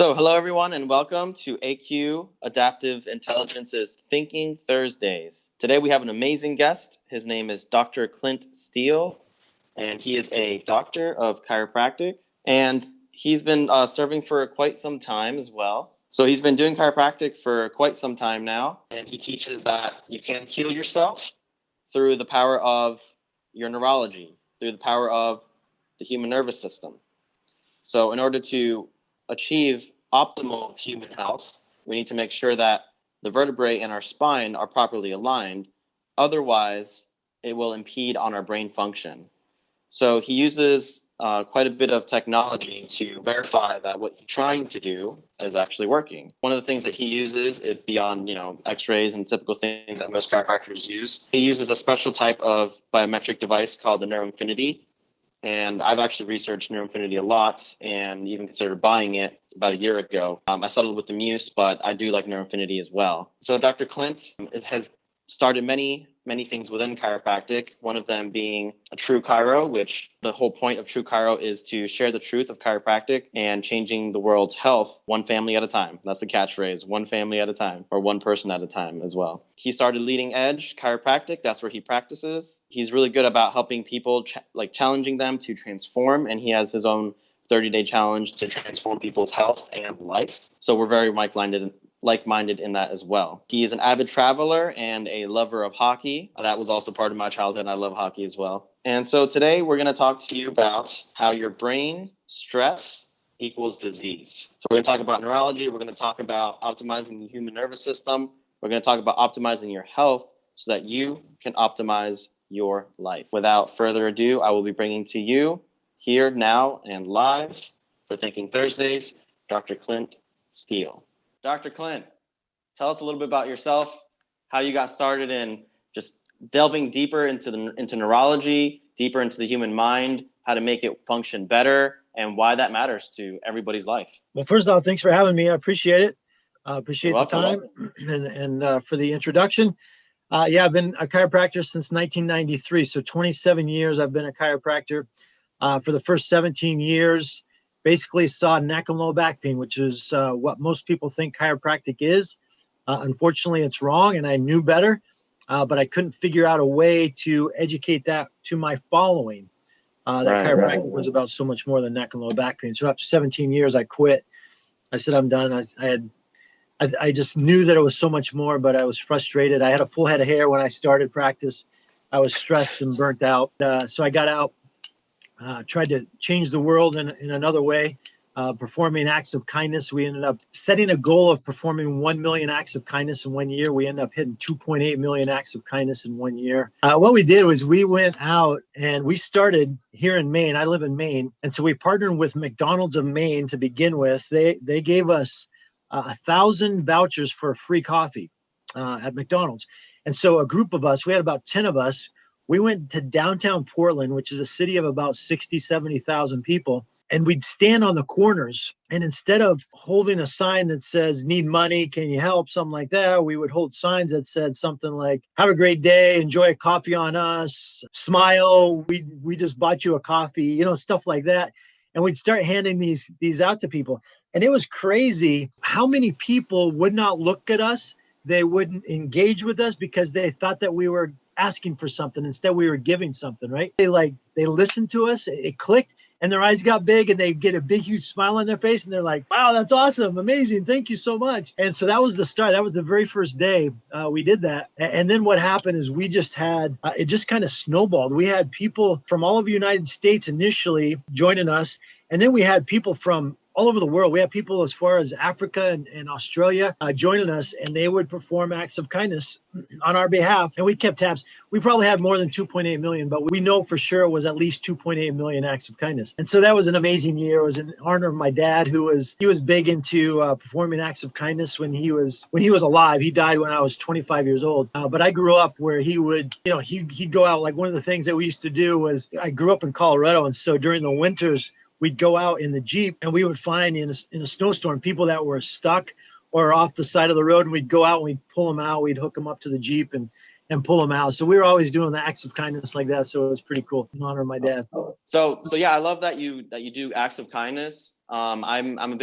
So, hello everyone, and welcome to AQ Adaptive Intelligence's Thinking Thursdays. Today we have an amazing guest. His name is Dr. Clint Steele, and he is a doctor of chiropractic, and he's been serving for quite some time as well. So he's been doing chiropractic for quite some time now, and he teaches that you can heal yourself through the power of your neurology, through the power of the human nervous system. So in order to achieve optimal human health, we need to make sure that the vertebrae in our spine are properly aligned. Otherwise, it will impede on our brain function. So he uses quite a bit of technology to verify that what he's trying to do is actually working. One of the things that he uses is beyond, x-rays and typical things that most chiropractors use. He uses a special type of biometric device called the NeuroInfiniti. And I've actually researched NeuroInfiniti a lot and even considered buying it about a year ago. I settled with the Muse, but I do like NeuroInfiniti as well. So Dr. Clint has started many things within chiropractic, one of them being a True Chiro, which the whole point of True Chiro is to share the truth of chiropractic and changing the world's health one family at a time. That's the catchphrase, one family at a time, or one person at a time as well. He started Leading Edge Chiropractic. That's where he practices. He's really good about helping people, challenging them to transform, and he has his own 30-day challenge to transform people's health and life. So we're very like-minded in that as well. He is an avid traveler and a lover of hockey. That was also part of my childhood. I love hockey as well. And so today we're going to talk to you about how your brain stress equals disease. So we're going to talk about neurology. We're going to talk about optimizing the human nervous system. We're going to talk about optimizing your health so that you can optimize your life. Without further ado, I will be bringing to you here, now, and live for Thinking Thursdays, Dr. Clint Steele. Dr. Clint, tell us a little bit about yourself, how you got started in just delving deeper into neurology, deeper into the human mind, how to make it function better, and why that matters to everybody's life. Well, first off, thanks for having me. I appreciate it. Appreciate the time and for the introduction. I've been a chiropractor since 1993, so 27 years I've been a chiropractor. For the first 17 years, basically saw neck and low back pain, which is what most people think chiropractic is. Unfortunately, it's wrong, and I knew better, but I couldn't figure out a way to educate that to my following. Chiropractic was about so much more than neck and low back pain. So after 17 years, I quit. I said, I'm done. I just knew that it was so much more, but I was frustrated. I had a full head of hair when I started practice. I was stressed and burnt out. So I got out. Tried to change the world in another way, performing acts of kindness. We ended up setting a goal of performing 1 million acts of kindness in 1 year. We ended up hitting 2.8 million acts of kindness in 1 year. What we did was we went out and we started here in Maine. I live in Maine. And so we partnered with McDonald's of Maine to begin with. They gave us 1,000 vouchers for free coffee at McDonald's. And so a group of us, we had about 10 of us, we went to downtown Portland, which is a city of about 60, 70,000 people, and we'd stand on the corners. And instead of holding a sign that says, need money, can you help, something like that, we would hold signs that said something like, have a great day, enjoy a coffee on us, smile, we just bought you a coffee, stuff like that. And we'd start handing these out to people. And it was crazy how many people would not look at us. They wouldn't engage with us because they thought that we were asking for something. Instead, we were giving something, right? They listened to us, it clicked, and their eyes got big, and they get a big, huge smile on their face, and they're like, wow, that's awesome, amazing, thank you so much. And so that was the start. That was the very first day we did that. And then what happened is we just had, it just kind of snowballed. We had people from all over the United States initially joining us, and then we had people from all over the world. We had people as far as Africa and Australia joining us, and they would perform acts of kindness on our behalf. And we kept tabs. We probably had more than 2.8 million, but we know for sure it was at least 2.8 million acts of kindness. And so that was an amazing year. It was in honor of my dad, he was big into performing acts of kindness when he was alive. He died when I was 25 years old. But I grew up where he would, he'd go out. Like one of the things that we used to do was, I grew up in Colorado, and so during the winters, we'd go out in the Jeep and we would find in a snowstorm people that were stuck or off the side of the road, and we'd go out and we'd pull them out. We'd hook them up to the Jeep and pull them out. So we were always doing the acts of kindness like that. So it was pretty cool in honor of my dad. So yeah, I love that you do acts of kindness. I'm a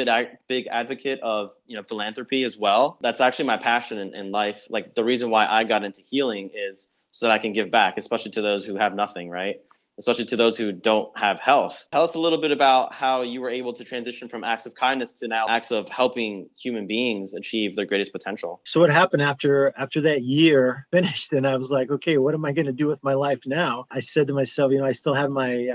big advocate of, philanthropy as well. That's actually my passion in life. Like the reason why I got into healing is so that I can give back, especially to those who have nothing, right? Especially to those who don't have health. Tell us a little bit about how you were able to transition from acts of kindness to now acts of helping human beings achieve their greatest potential. So what happened after that year finished, and I was like, okay, what am I going to do with my life now? I said to myself, I still have my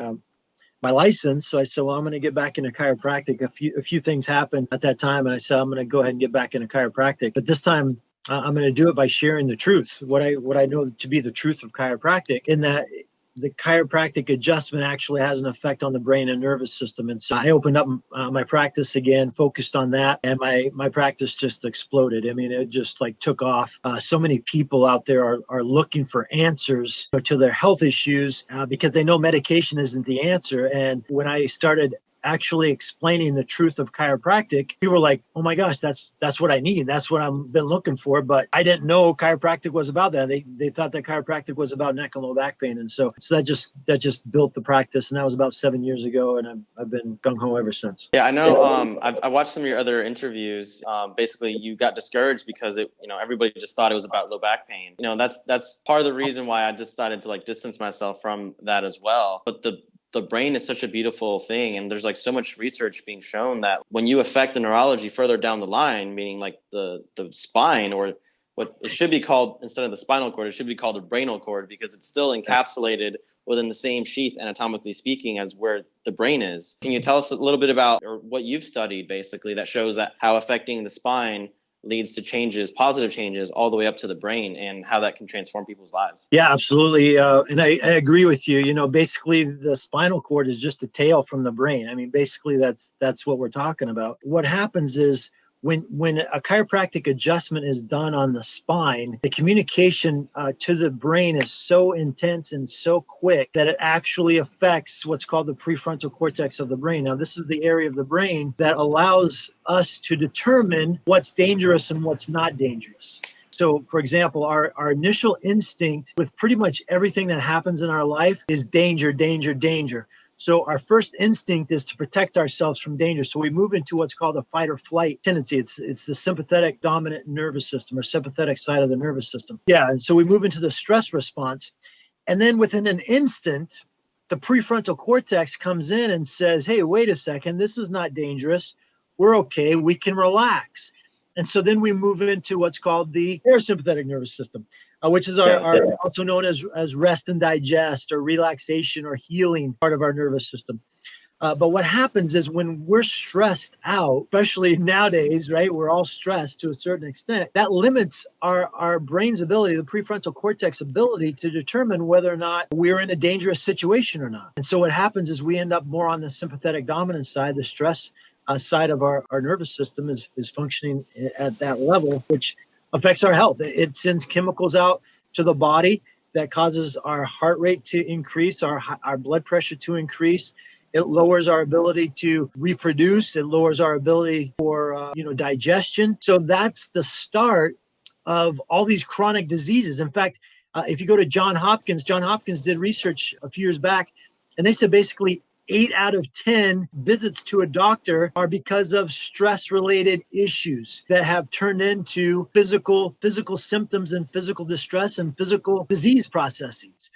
license. So I said, well, I'm going to get back into chiropractic. A few things happened at that time. And I said, I'm going to go ahead and get back into chiropractic. But this time I'm going to do it by sharing the truth, what I know to be the truth of chiropractic, in that the chiropractic adjustment actually has an effect on the brain and nervous system. And so I opened up my practice again, focused on that, and my practice just exploded. I mean, it just like took off. So many people out there are looking for answers to their health issues because they know medication isn't the answer. And when I started actually explaining the truth of chiropractic, people were like, oh my gosh, that's what I need. That's what I've been looking for. But I didn't know chiropractic was about that. They thought that chiropractic was about neck and low back pain. And so that just built the practice. And that was about 7 years ago. And I've been gung-ho ever since. Yeah, I know. I watched some of your other interviews. Basically, you got discouraged because everybody just thought it was about low back pain. That's part of the reason why I decided to distance myself from that as well. But the brain is such a beautiful thing, and there's so much research being shown that when you affect the neurology further down the line, meaning the spine, or what it should be called, instead of the spinal cord, it should be called the brainal cord, because it's still encapsulated within the same sheath, anatomically speaking, as where the brain is. Can you tell us a little bit about, or what you've studied basically, that shows that how affecting the spine leads to changes, positive changes, all the way up to the brain, and how that can transform people's lives? Yeah, absolutely. And I agree with you. Basically the spinal cord is just a tail from the brain. I mean, basically that's what we're talking about. What happens is when a chiropractic adjustment is done on the spine, the communication to the brain is so intense and so quick that it actually affects what's called the prefrontal cortex of the brain. Now, this is the area of the brain that allows us to determine what's dangerous and what's not dangerous. So, for example, our initial instinct with pretty much everything that happens in our life is danger, danger, danger. So our first instinct is to protect ourselves from danger. So we move into what's called a fight or flight tendency. It's the sympathetic dominant nervous system, or sympathetic side of the nervous system. Yeah, and so we move into the stress response. And then within an instant, the prefrontal cortex comes in and says, hey, wait a second, this is not dangerous. We're okay, we can relax. And so then we move into what's called the parasympathetic nervous system, which is our also known as rest and digest, or relaxation or healing part of our nervous system. But what happens is when we're stressed out, especially nowadays, right, we're all stressed to a certain extent, that limits our brain's ability, the prefrontal cortex ability, to determine whether or not we're in a dangerous situation or not. And so what happens is we end up more on the sympathetic dominant side. The stress side of our nervous system is functioning at that level, which affects our health. It sends chemicals out to the body that causes our heart rate to increase, our blood pressure to increase. It lowers our ability to reproduce. It lowers our ability for digestion. So that's the start of all these chronic diseases. In fact, if you go to Johns Hopkins did research a few years back, and they said basically 8 out of 10 visits to a doctor are because of stress-related issues that have turned into physical symptoms and physical distress and physical disease processes.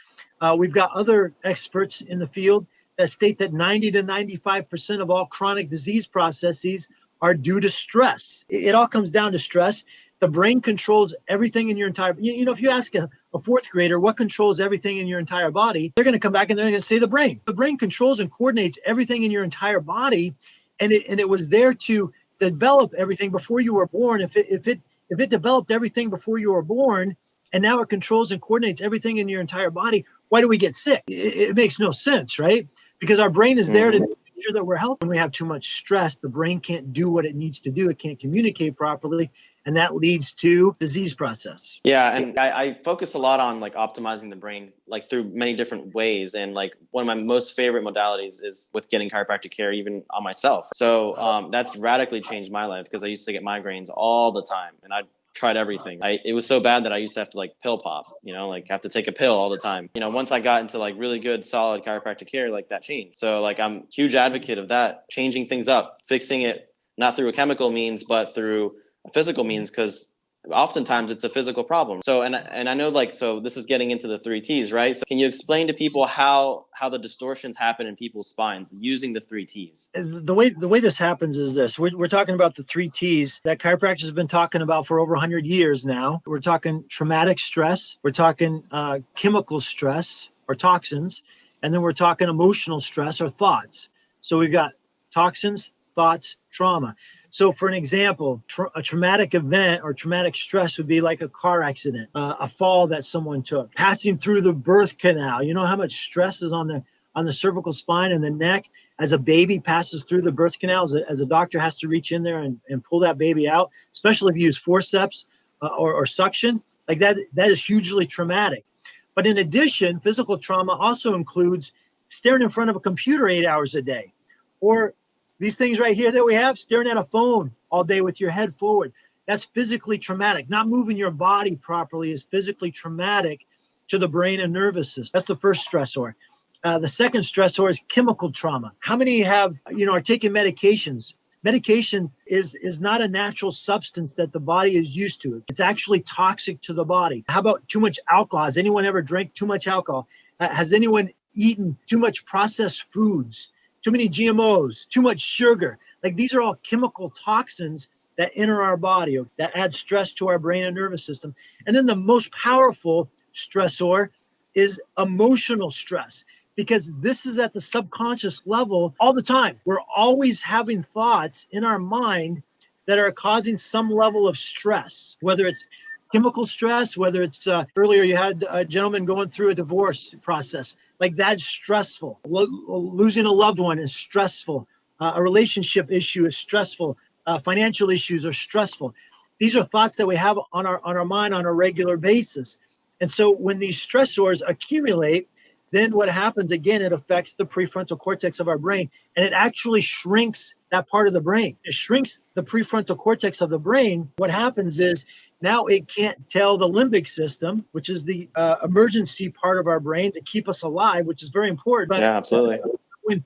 We've got other experts in the field that state that 90 to 95% of all chronic disease processes are due to stress. It all comes down to stress. The brain controls everything in your entire, if you ask a fourth grader what controls everything in your entire body, they're going to come back and they're going to say the brain. The brain controls and coordinates everything in your entire body. And it was there to develop everything before you were born. If it developed everything before you were born, and now it controls and coordinates everything in your entire body, why do we get sick? It makes no sense, right? Because our brain is there to make sure that we're healthy. When we have too much stress, the brain can't do what it needs to do. It can't communicate properly. And that leads to disease process. Yeah. And I focus a lot on optimizing the brain, through many different ways. And one of my most favorite modalities is with getting chiropractic care, even on myself. So that's radically changed my life, because I used to get migraines all the time, and I'd tried everything. It was so bad that I used to have to like pill pop, like have to take a pill all the time. Once I got into like really good, solid chiropractic care, like that changed. So like I'm a huge advocate of that, changing things up, fixing it, not through a chemical means, but through a physical means, because oftentimes it's a physical problem. So, and I know like, so this is getting into the 3 T's, right? So can you explain to people how the distortions happen in people's spines using the 3 T's? The way this happens is this. We're talking about the 3 T's that chiropractors have been talking about for over 100 years now. We're talking traumatic stress. We're talking chemical stress or toxins. And then we're talking emotional stress or thoughts. So we've got toxins, thoughts, trauma. So for an example, a traumatic event or traumatic stress would be like a car accident, a fall that someone took, passing through the birth canal. You know how much stress is on the cervical spine and the neck as a baby passes through the birth canal, as a doctor has to reach in there and pull that baby out, especially if you use forceps or suction. Like that is hugely traumatic. But in addition, physical trauma also includes staring in front of a computer 8 hours a day, or these things right here that we have, staring at a phone all day with your head forward. That's physically traumatic. Not moving your body properly is physically traumatic to the brain and nervous system. That's the first stressor. The second stressor is chemical trauma. How many are taking medications? Medication is not a natural substance that the body is used to. It's actually toxic to the body. How about too much alcohol? Has anyone ever drank too much alcohol? Has anyone eaten too much processed foods? Too many GMOs, too much sugar. Like these are all chemical toxins that enter our body, that add stress to our brain and nervous system. And then the most powerful stressor is emotional stress, because this is at the subconscious level all the time. We're always having thoughts in our mind that are causing some level of stress, whether it's chemical stress, whether it's earlier you had a gentleman going through a divorce process. Like that's stressful. Losing a loved one is stressful. A relationship issue is stressful. Financial issues are stressful. These are thoughts that we have on our mind on a regular basis. And so when these stressors accumulate, then what happens, again, it affects the prefrontal cortex of our brain, and it actually shrinks that part of the brain. It shrinks the prefrontal cortex of the brain. What happens is now it can't tell the limbic system, which is the emergency part of our brain to keep us alive, which is very important. But yeah, absolutely. When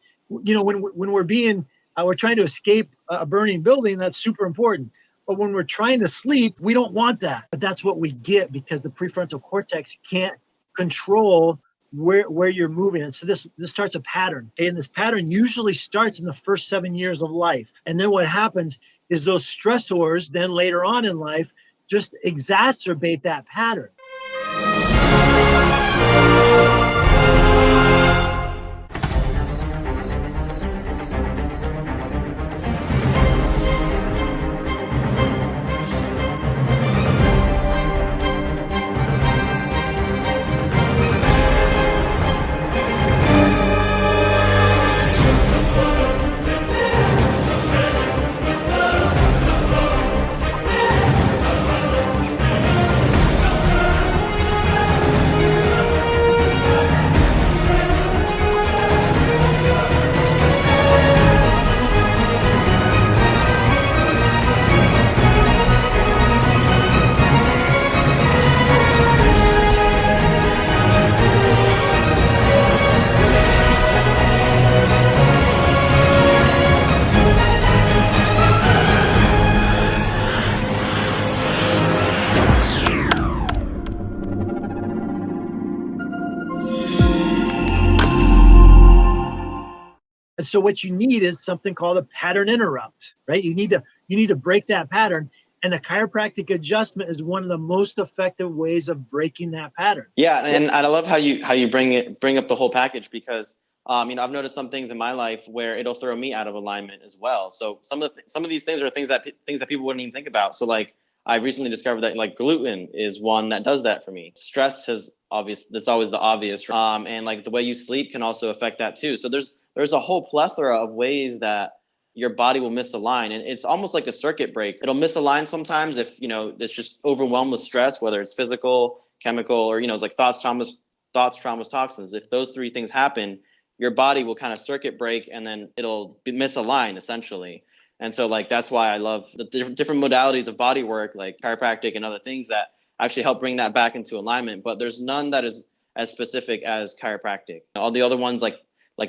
we're trying to escape a burning building, that's super important. But when we're trying to sleep, we don't want that. But that's what we get because the prefrontal cortex can't control where you're moving. And so this starts a pattern. Okay? And this pattern usually starts in the first 7 years of life. And then what happens is those stressors then later on in life just exacerbate that pattern. And so what you need is something called a pattern interrupt, right? You need to break that pattern. And a chiropractic adjustment is one of the most effective ways of breaking that pattern. Yeah, and I love how you bring up the whole package because I've noticed some things in my life where it'll throw me out of alignment as well. So some of these things are things that people wouldn't even think about. So like I recently discovered that like gluten is one that does that for me. Stress that's always the obvious, and like the way you sleep can also affect that too. So there's a whole plethora of ways that your body will misalign, and it's almost like a circuit break. It'll misalign sometimes if it's just overwhelmed with stress, whether it's physical, chemical, or it's like thoughts, traumas, toxins. If those 3 things happen, your body will kind of circuit break and then it'll misalign essentially. And so like, that's why I love the different modalities of body work, like chiropractic and other things that actually help bring that back into alignment. But there's none that is as specific as chiropractic. All the other ones like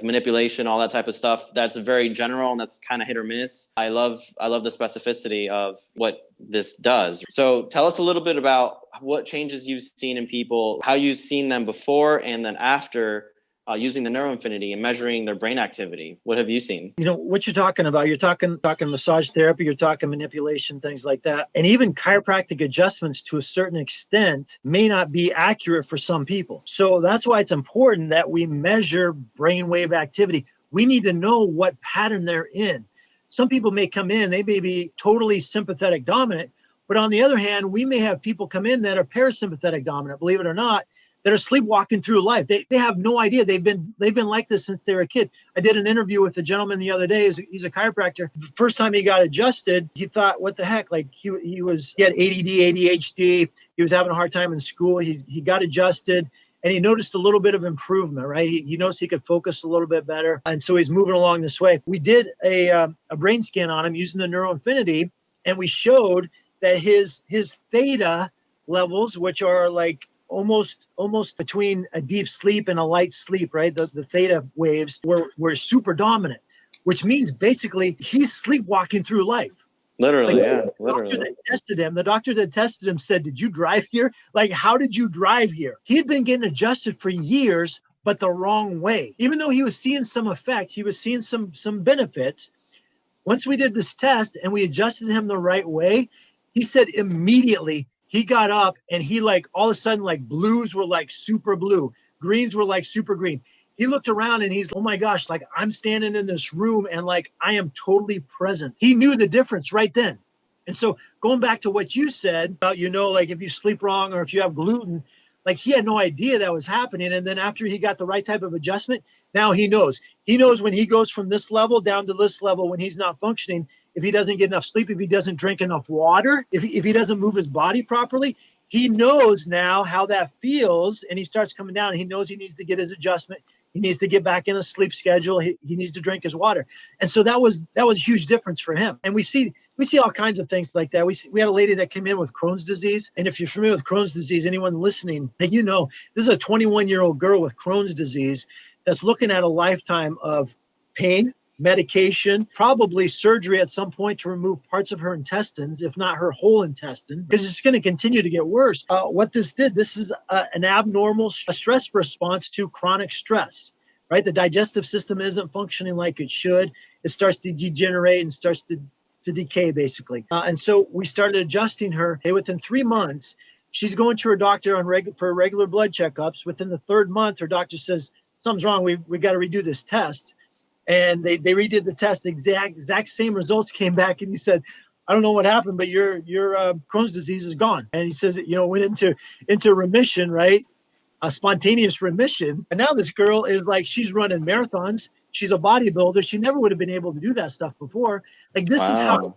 manipulation, all that type of stuff, that's very general and that's kind of hit or miss. I love the specificity of what this does. So tell us a little bit about what changes you've seen in people, how you've seen them before and then after using the NeuroInfiniti and measuring their brain activity. What have you seen? You know, what you're talking about, you're talking massage therapy, you're talking manipulation, things like that. And even chiropractic adjustments to a certain extent may not be accurate for some people. So that's why it's important that we measure brainwave activity. We need to know what pattern they're in. Some people may come in, they may be totally sympathetic dominant, but on the other hand, we may have people come in that are parasympathetic dominant, believe it or not, that are sleepwalking through life. They have no idea. They've been like this since they were a kid. I did an interview with a gentleman the other day. He's a chiropractor. The first time he got adjusted, he thought, what the heck? Like he had ADD, ADHD. He was having a hard time in school. He got adjusted and he noticed a little bit of improvement, right? He noticed he could focus a little bit better. And so he's moving along this way. We did a brain scan on him using the NeuroInfiniti, and we showed that his theta levels, which are like almost between a deep sleep and a light sleep, right? The theta waves were super dominant, which means basically he's sleepwalking through life. Literally, like, yeah. The doctor that tested him said, "Did you drive here? Like, how did you drive here?" He had been getting adjusted for years, but the wrong way. Even though he was seeing some effect, he was seeing some benefits. Once we did this test and we adjusted him the right way, he said immediately he got up and he like all of a sudden like blues were like super blue, greens were like super green. He looked around and he's, oh my gosh, like I'm standing in this room and like I am totally present. He knew the difference right then. And so going back to what you said about, you know, like if you sleep wrong or if you have gluten, like he had no idea that was happening. And then after he got the right type of adjustment, now he knows. He knows when he goes from this level down to this level when he's not functioning, if he doesn't get enough sleep, if he doesn't drink enough water, if he doesn't move his body properly, he knows now how that feels and he starts coming down. He knows he needs to get his adjustment. He needs to get back in a sleep schedule. He needs to drink his water. And so that was a huge difference for him. And we see all kinds of things like that. We had a lady that came in with Crohn's disease. And if you're familiar with Crohn's disease, anyone listening, you know, this is a 21-year-old girl with Crohn's disease that's looking at a lifetime of pain, medication, probably surgery at some point to remove parts of her intestines, if not her whole intestine, because it's going to continue to get worse. What this did, this is an abnormal stress response to chronic stress, right? The digestive system isn't functioning like it should. It starts to degenerate and starts to decay, basically. And so we started adjusting her. Within 3 months, she's going to her doctor for regular blood checkups. Within the 3rd month, her doctor says, something's wrong. We got to redo this test. And they redid the test. The exact same results came back, and he said, "I don't know what happened, but your Crohn's disease is gone." And he says, you know, went into remission, right? A spontaneous remission. And now this girl is like, she's running marathons. She's a bodybuilder. She never would have been able to do that stuff before. Like this is how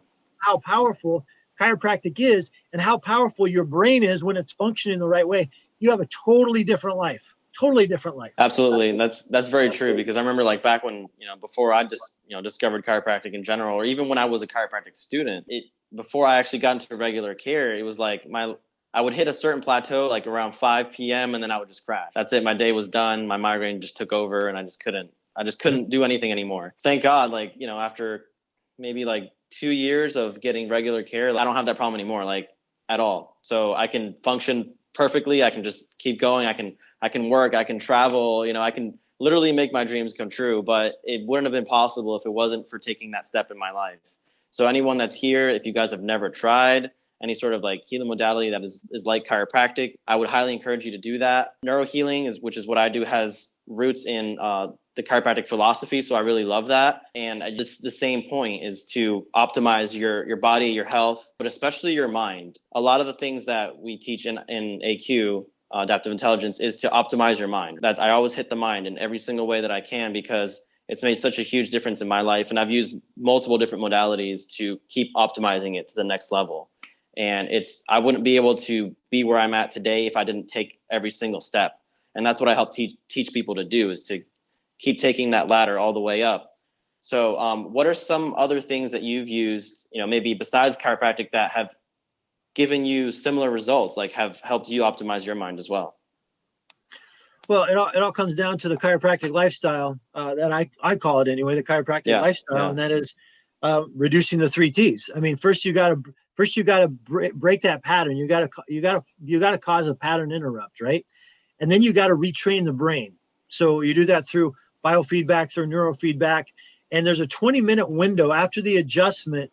powerful chiropractic is, and how powerful your brain is when it's functioning the right way. You have a totally different life. Totally different life. Absolutely. And that's very true, because I remember like back when, you know, before I just, you know, discovered chiropractic in general, or even when I was a chiropractic student, before I actually got into regular care, it was like I would hit a certain plateau like around 5 p.m. and then I would just crash. That's it. My day was done. My migraine just took over and I just couldn't do anything anymore. Thank God, like, you know, after maybe like 2 years of getting regular care, I don't have that problem anymore, like at all. So I can function perfectly. I can just keep going. I can work, I can travel, you know, I can literally make my dreams come true, but it wouldn't have been possible if it wasn't for taking that step in my life. So anyone that's here, if you guys have never tried any sort of like healing modality that is like chiropractic, I would highly encourage you to do that. Neurohealing, which is what I do, has roots in the chiropractic philosophy. So I really love that. And it's the same point, is to optimize your body, your health, but especially your mind. A lot of the things that we teach in AQ, adaptive intelligence, is to optimize your mind. That I always hit the mind in every single way that I can, because it's made such a huge difference in my life. And I've used multiple different modalities to keep optimizing it to the next level. And I wouldn't be able to be where I'm at today if I didn't take every single step. And that's what I help teach people to do, is to keep taking that ladder all the way up. So what are some other things that you've used, maybe besides chiropractic, that have given you similar results, like have helped you optimize your mind as well? Well, it all comes down to the chiropractic lifestyle that I call it anyway, the chiropractic lifestyle, and that is reducing the 3 T's. I mean, first you got to break that pattern. You got to cause a pattern interrupt, right? And then you got to retrain the brain. So you do that through biofeedback, through neurofeedback, and there's a 20-minute window after the adjustment.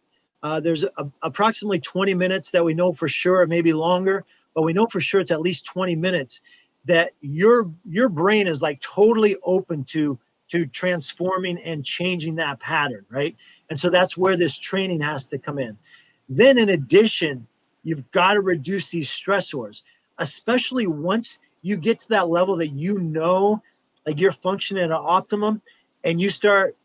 There's approximately 20 minutes that we know for sure, maybe longer, but we know for sure it's at least 20 minutes that your brain is like totally open to transforming and changing that pattern, right? And so that's where this training has to come in. Then in addition, you've got to reduce these stressors, especially once you get to that level that like you're functioning at an optimum, and you start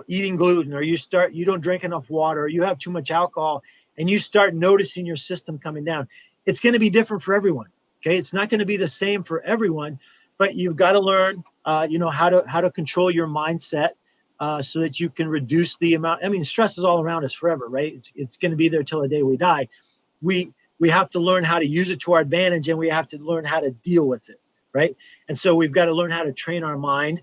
eating gluten, or you don't drink enough water, or you have too much alcohol, and you start noticing your system coming down. It's going to be different for everyone. Okay, it's not going to be the same for everyone, but you've got to learn, how to control your mindset so that you can reduce the amount. I mean, stress is all around us forever, right? It's going to be there till the day we die. We have to learn how to use it to our advantage, and we have to learn how to deal with it, right? And so we've got to learn how to train our mind.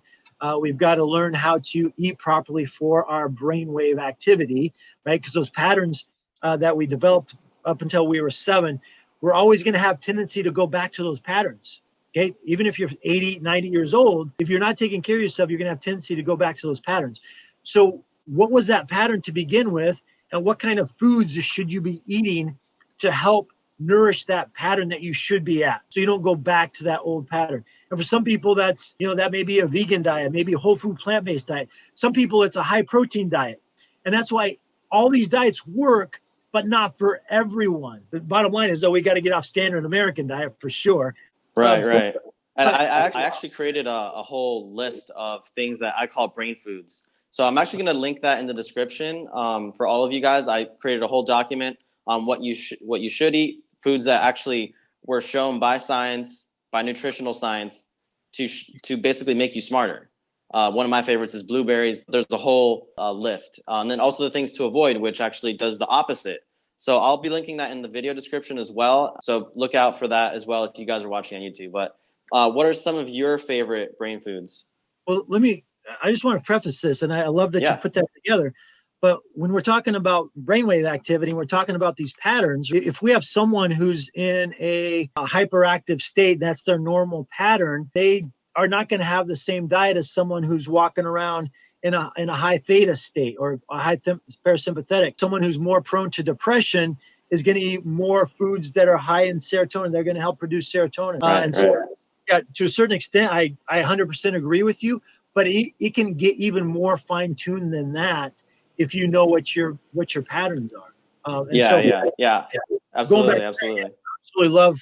We've got to learn how to eat properly for our brainwave activity, right? Because those patterns that we developed up until we were 7, we're always going to have tendency to go back to those patterns. Okay. Even if you're 80, 90 years old, if you're not taking care of yourself, you're going to have tendency to go back to those patterns. So what was that pattern to begin with? And what kind of foods should you be eating to help nourish that pattern that you should be at, so you don't go back to that old pattern? And for some people, that's, that may be a vegan diet, maybe a whole food plant-based diet. Some people, it's a high protein diet. And that's why all these diets work, but not for everyone. The bottom line is, though, we got to get off standard American diet for sure. Right. And I actually created a whole list of things that I call brain foods. So I'm actually going to link that in the description for all of you guys. I created a whole document on what you should eat, foods that actually were shown by science, by nutritional science, to basically make you smarter. One of my favorites is blueberries. There's a whole list. And then also the things to avoid, which actually does the opposite. So I'll be linking that in the video description as well. So look out for that as well if you guys are watching on YouTube. But what are some of your favorite brain foods? Well, I just want to preface this, and I love that you put that together. But when we're talking about brainwave activity, we're talking about these patterns. If we have someone who's in a hyperactive state, that's their normal pattern, they are not going to have the same diet as someone who's walking around in a high theta state or a high parasympathetic. Someone who's more prone to depression is going to eat more foods that are high in serotonin. They're going to help produce serotonin. So to a certain extent, I 100% agree with you, but it can get even more fine-tuned than that if you know what your patterns are. Absolutely. Absolutely love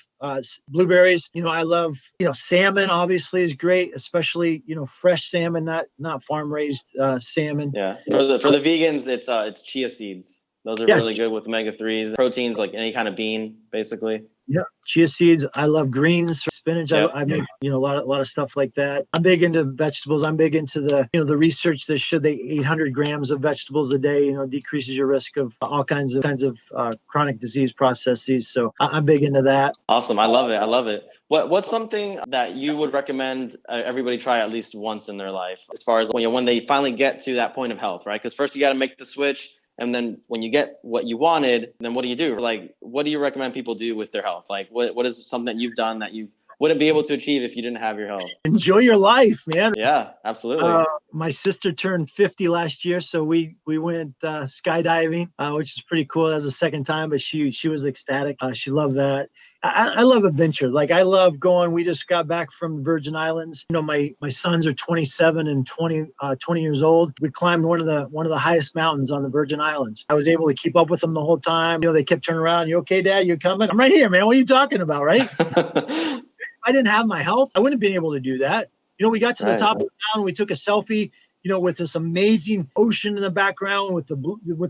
blueberries. I love, salmon obviously is great, especially, fresh salmon, not farm raised salmon. Yeah. For the vegans, it's chia seeds. Those are really good with omega-3s, proteins, like any kind of bean, basically. Yeah, chia seeds. I love greens, spinach. I make a lot of stuff like that. I'm big into vegetables. I'm big into the research that should 800 grams of vegetables a day decreases your risk of all kinds of chronic disease processes. So I'm big into that. Awesome, I love it. What's something that you would recommend everybody try at least once in their life, as far as when they finally get to that point of health, right? Because first you got to make the switch. And then when you get what you wanted, then what do you do? Like, what do you recommend people do with their health? Like, what is something that you've done that you wouldn't be able to achieve if you didn't have your health? Enjoy your life, man. Yeah, absolutely. My sister turned 50 last year, so we went skydiving, which is pretty cool. That was the second time, but she was ecstatic. She loved that. I love adventure. Like, I love going. We just got back from the Virgin Islands. My sons are 27 and 20 years old. We climbed one of the highest mountains on the Virgin Islands. I was able to keep up with them the whole time. They kept turning around. You okay, Dad? You coming? I'm right here, man. What are you talking about, right? If I didn't have my health, I wouldn't have been able to do that. We got to the top of the mountain. We took a selfie, with this amazing ocean in the background with the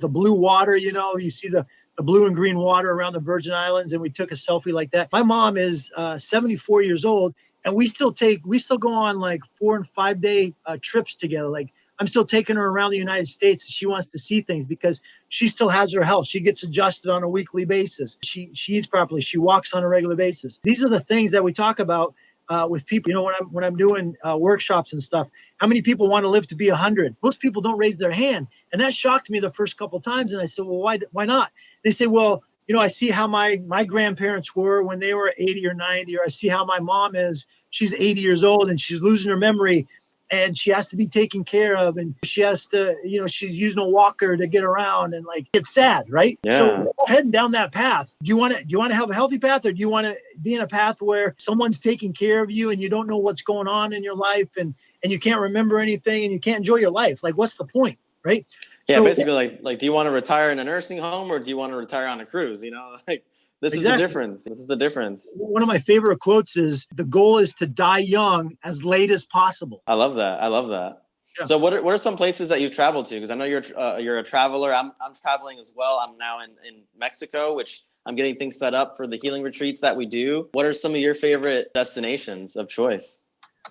blue water. You see the blue and green water around the Virgin Islands, and we took a selfie like that. My mom is 74 years old, and we still go on like 4 and 5 day trips together. Like, I'm still taking her around the United States. She wants to see things because she still has her health. She gets adjusted on a weekly basis. She eats properly. She walks on a regular basis. These are the things that we talk about with people. You know, when I'm doing workshops and stuff, how many people want to live to be 100? Most people don't raise their hand, and that shocked me the first couple of times. And I said, well, why not? They say, well, you know, I see how my grandparents were when they were 80 or 90, or I see how my mom is. She's 80 years old and she's losing her memory, and she has to be taken care of, and she has to, you know, she's using a walker to get around, and like, it's sad, right? Yeah. So heading down that path, do you want to have a healthy path, or do you want to be in a path where someone's taking care of you and you don't know what's going on in your life, and you can't remember anything and you can't enjoy your life? Like, what's the point, right? Yeah, so, basically like, do you want to retire in a nursing home, or do you want to retire on a cruise? You know, like, this is the difference. This is the difference. One of my favorite quotes is, the goal is to die young as late as possible. I love that. I love that. Yeah. So what are some places that you've traveled to? Because I know you're a traveler. I'm traveling as well. I'm now in Mexico, which I'm getting things set up for the healing retreats that we do. What are some of your favorite destinations of choice?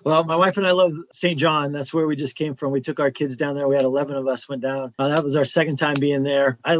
Well, my wife and I love St. John. That's where we just came from. We took our kids down there. We had 11 of us went down. That was our second time being there. I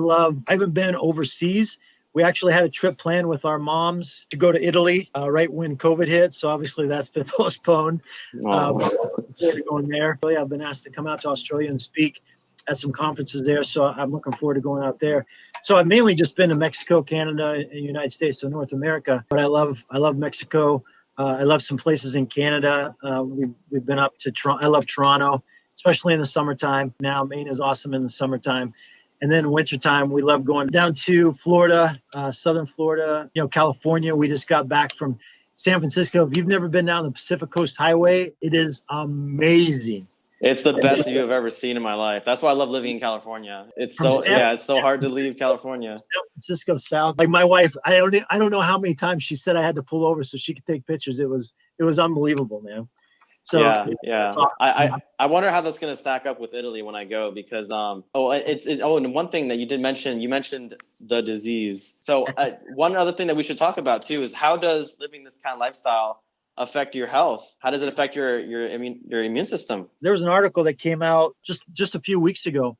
haven't been overseas. We actually had a trip planned with our moms to go to Italy right when COVID hit. So obviously that's been postponed. Going there. Really, I've been asked to come out to Australia and speak at some conferences there. So I'm looking forward to going out there. So I've mainly just been to Mexico, Canada, and the United States, so North America. But I love Mexico. I love some places in Canada. We've been up to Toronto. I love Toronto, especially in the summertime. Now Maine is awesome in the summertime. And then wintertime, we love going down to Florida, southern Florida, you know, California. We just got back from San Francisco. If you've never been down the Pacific Coast Highway, it is amazing. It's the best view I've ever seen in my life. That's why I love living in California. It's so hard to leave California. San Francisco South. Like my wife, I don't know how many times she said I had to pull over so she could take pictures. It was unbelievable, man. So yeah. Awesome. I wonder how that's going to stack up with Italy when I go, because and one thing that you did mention, you mentioned the disease. So one other thing that we should talk about too is, how does living this kind of lifestyle affect your health? How does it affect your immune system? There was an article that came out just a few weeks ago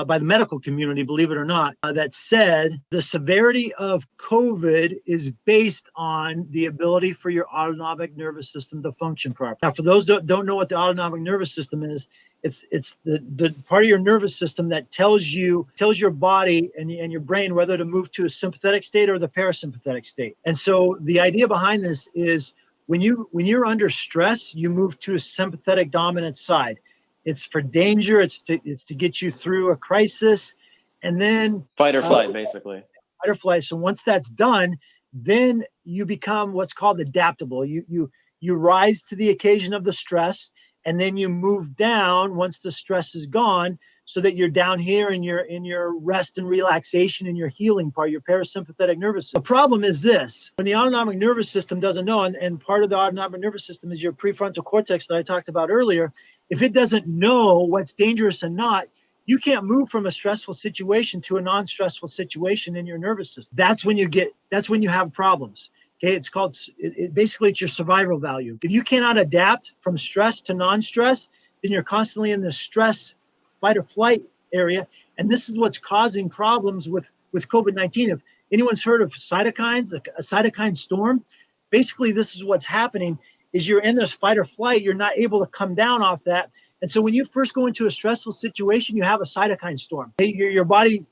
by the medical community, believe it or not, that said the severity of COVID is based on the ability for your autonomic nervous system to function properly. Now, for those that don't know what the autonomic nervous system is, it's the part of your nervous system that tells your body and your brain whether to move to a sympathetic state or the parasympathetic state. And so the idea behind this is, when you're under stress, you move to a sympathetic dominant side. It's for danger. It's to get you through a crisis, and then fight or flight, basically. Fight or flight. So once that's done, then you become what's called adaptable. You rise to the occasion of the stress, and then you move down once the stress is gone, so that you're down here in your rest and relaxation and your healing part, your parasympathetic nervous system. The problem is this: when the autonomic nervous system doesn't know, and part of the autonomic nervous system is your prefrontal cortex that I talked about earlier. If it doesn't know what's dangerous and not, you can't move from a stressful situation to a non-stressful situation in your nervous system. That's when you have problems. Okay, basically it's your survival value. If you cannot adapt from stress to non-stress, then you're constantly in the stress, fight or flight area. And this is what's causing problems with COVID-19. If anyone's heard of cytokines, a cytokine storm, basically this is what's happening. Is you're in this fight or flight, you're not able to come down off that. And so when you first go into a stressful situation, you have a cytokine storm. Your body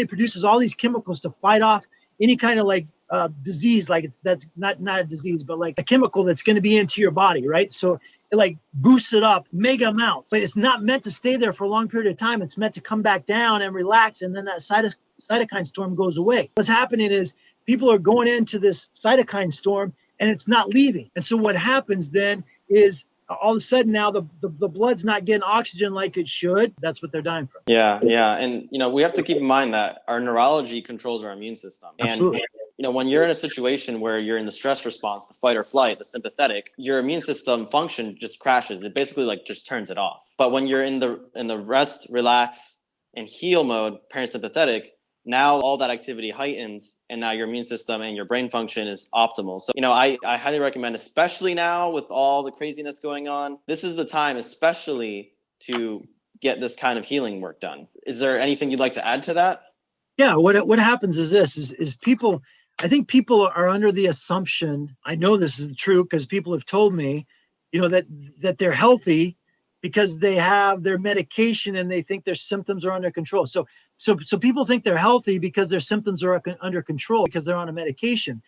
produces all these chemicals to fight off any kind of disease, that's not a disease, but like a chemical that's going to be into your body, right? So it like boosts it up mega amount, but it's not meant to stay there for a long period of time. It's meant to come back down and relax, and then that cytokine storm goes away. What's happening is people are going into this cytokine storm, and it's not leaving. And so what happens then is all of a sudden now the blood's not getting oxygen like it should. That's what they're dying from. Yeah. And, we have to keep in mind that our neurology controls our immune system. Absolutely. And, when you're in a situation where you're in the stress response, the fight or flight, the sympathetic, your immune system function just crashes. It basically just turns it off. But when you're in the rest, relax, and heal mode, parasympathetic, now all that activity heightens, and now your immune system and your brain function is optimal. So, I highly recommend, especially now with all the craziness going on, this is the time especially to get this kind of healing work done. Is there anything you'd like to add to that? Yeah, what happens is this is people, I think people are under the assumption, I know this is true because people have told me, that they're healthy because they have their medication and they think their symptoms are under control. So people think they're healthy because their symptoms are under control because they're on a medication,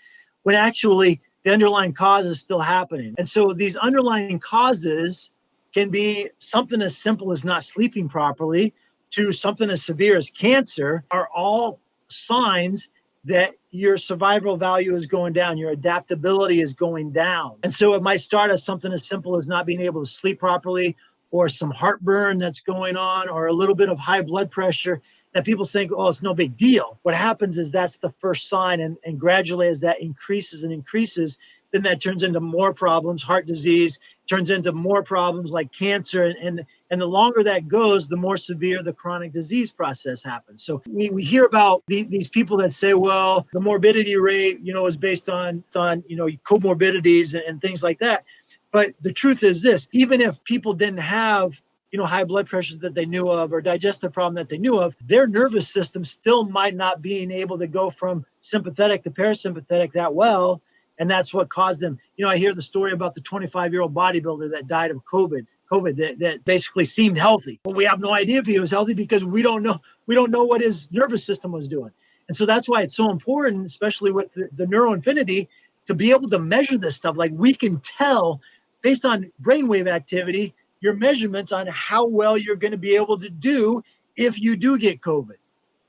when actually the underlying cause is still happening. And so these underlying causes can be something as simple as not sleeping properly to something as severe as cancer, are all signs that your survival value is going down, your adaptability is going down. And so it might start as something as simple as not being able to sleep properly, or some heartburn that's going on, or a little bit of high blood pressure that people think, oh, it's no big deal. What happens is that's the first sign, and gradually as that increases and increases, then that turns into more problems, heart disease, turns into more problems like cancer. And the longer that goes, the more severe the chronic disease process happens. So we hear about these people that say, well, the morbidity rate, is based on comorbidities and things like that. But the truth is this, even if people didn't have, high blood pressure that they knew of, or digestive problem that they knew of, their nervous system still might not being able to go from sympathetic to parasympathetic that well. And that's what caused them. I hear the story about the 25-year-old bodybuilder that died of COVID that basically seemed healthy. But we have no idea if he was healthy because we don't know what his nervous system was doing. And so that's why it's so important, especially with the NeuroInfiniti, to be able to measure this stuff. Like, we can tell based on brainwave activity, your measurements on how well you're going to be able to do if you do get COVID.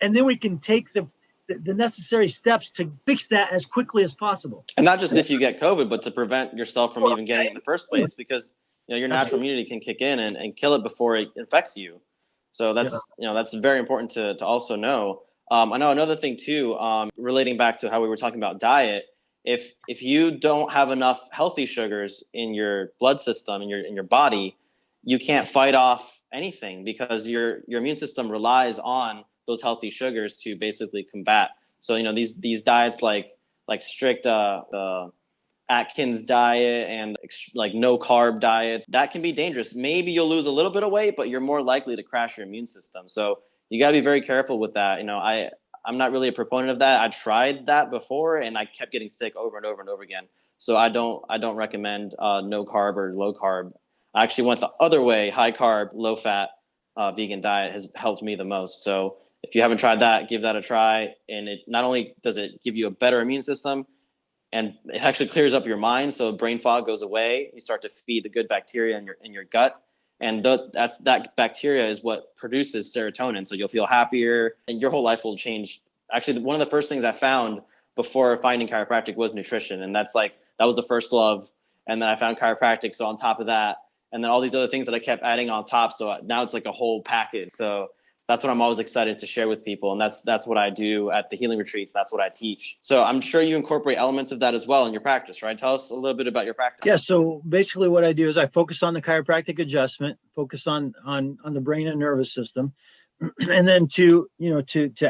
And then we can take the necessary steps to fix that as quickly as possible. And not just if you get COVID, but to prevent yourself from even getting it in the first place, because your natural immunity can kick in and kill it before it infects you. So that's very important to also know. I know another thing too, relating back to how we were talking about diet. If you don't have enough healthy sugars in your blood system, in your body, you can't fight off anything, because your immune system relies on those healthy sugars to basically combat. So these diets like strict Atkins diet and like no carb diets, that can be dangerous. Maybe you'll lose a little bit of weight, but you're more likely to crash your immune system. So you got to be very careful with that. I'm not really a proponent of that. I tried that before and I kept getting sick over and over and over again. So I don't recommend no carb or low carb. I actually went the other way. High carb, low fat vegan diet has helped me the most. So if you haven't tried that, give that a try. And it not only does it give you a better immune system, and it actually clears up your mind. So brain fog goes away. You start to feed the good bacteria in your gut. And that bacteria is what produces serotonin. So you'll feel happier and your whole life will change. Actually, one of the first things I found before finding chiropractic was nutrition. And that was the first love. And then I found chiropractic. So on top of that, and then all these other things that I kept adding on top. So now it's like a whole package. So that's what I'm always excited to share with people. And that's what I do at the healing retreats. That's what I teach. So I'm sure you incorporate elements of that as well in your practice, right? Tell us a little bit about your practice. Yeah. So basically what I do is I focus on the chiropractic adjustment, focus on the brain and nervous system. And then to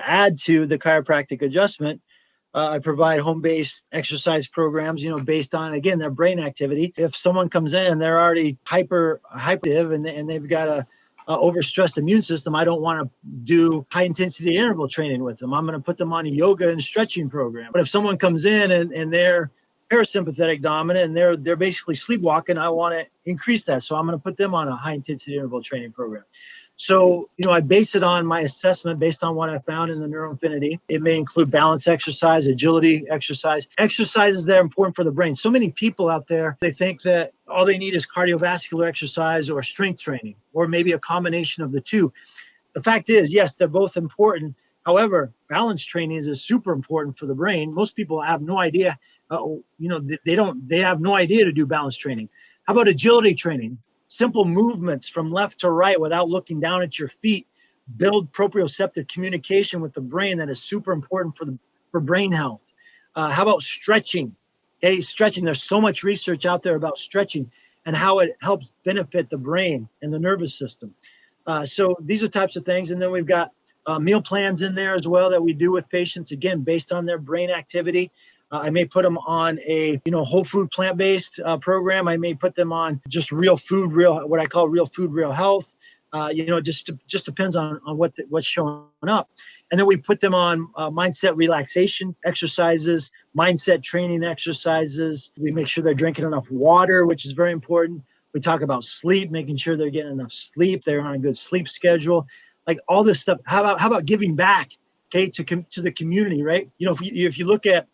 add to the chiropractic adjustment, I provide home-based exercise programs, based on, again, their brain activity. If someone comes in and they're already hyperactive and they've got a overstressed immune system, I don't want to do high-intensity interval training with them. I'm going to put them on a yoga and stretching program. But if someone comes in and they're parasympathetic dominant and they're basically sleepwalking, I want to increase that. So I'm going to put them on a high-intensity interval training program. So, I base it on my assessment based on what I found in the NeuroInfiniti. It may include balance exercise, agility exercise, exercises that are important for the brain. So many people out there, they think that all they need is cardiovascular exercise or strength training, or maybe a combination of the two. The fact is, yes, they're both important. However, balance training is super important for the brain. Most people have no idea, they have no idea to do balance training. How about agility training? Simple movements from left to right without looking down at your feet build proprioceptive communication with the brain that is super important for brain health. How about stretching? Okay, stretching. There's so much research out there about stretching and how it helps benefit the brain and the nervous system. So these are types of things. And then we've got meal plans in there as well that we do with patients, again, based on their brain activity. I may put them on a, whole food plant-based program. I may put them on just real food, what I call real food, real health. Just depends on what's showing up. And then we put them on mindset relaxation exercises, mindset training exercises. We make sure they're drinking enough water, which is very important. We talk about sleep, making sure they're getting enough sleep. They're on a good sleep schedule, like all this stuff. How about giving back, okay, to the community, right? If you look at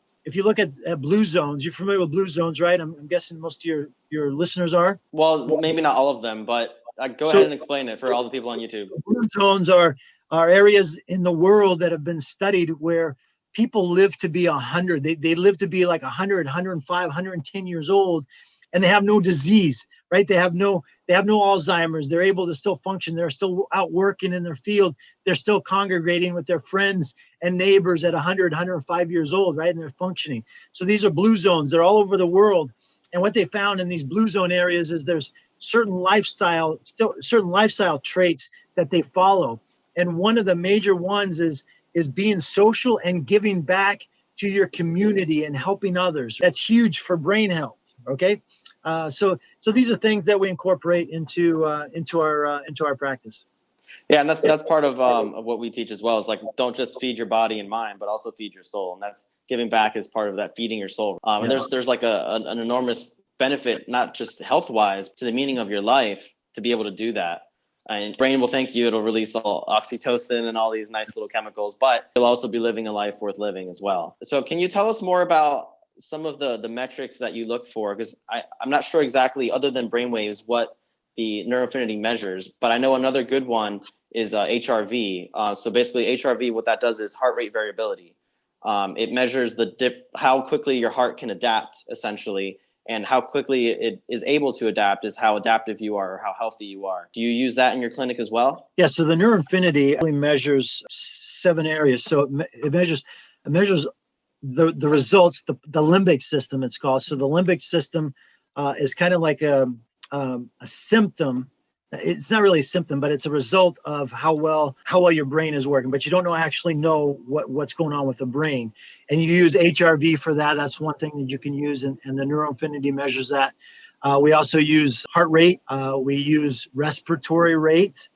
blue zones, you're familiar with blue zones, right? I'm guessing most of your listeners are. Well, maybe not all of them, but go ahead and explain it for all the people on YouTube. Blue zones are areas in the world that have been studied where people live to be 100. They live to be like 100, 105, 110 years old, and they have no disease, right? They have no Alzheimer's. They're able to still function. They're still out working in their field. They're still congregating with their friends and neighbors at 100, 105 years old, right? And they're functioning. So these are blue zones. They're all over the world. And what they found in these blue zone areas is there's certain lifestyle traits that they follow. And one of the major ones is being social and giving back to your community and helping others. That's huge for brain health. Okay. So these are things that we incorporate into our practice. Yeah, and that's part of what we teach as well. Is like, don't just feed your body and mind, but also feed your soul, and that's giving back is part of that, feeding your soul. And there's like an enormous benefit, not just health wise, to the meaning of your life, to be able to do that. And brain will thank you. It'll release all oxytocin and all these nice little chemicals, but you'll also be living a life worth living as well. So can you tell us more about some of the metrics that you look for? Because I'm not sure exactly, other than brainwaves, what the NeuroInfiniti measures, but I know another good one is HRV. So basically HRV, what that does is heart rate variability. It measures how quickly your heart can adapt, essentially, and how quickly it is able to adapt is how adaptive you are or how healthy you are. Do you use that in your clinic as well? Yeah, so the NeuroInfiniti measures 7 areas. So it measures the results, the limbic system, it's called. So the limbic system is kind of like a symptom. It's not really a symptom, but it's a result of how well your brain is working. But you don't actually know what's going on with the brain. And you use HRV for that. That's one thing that you can use, and the NeuroInfiniti measures that. We also use heart rate. We use respiratory rate.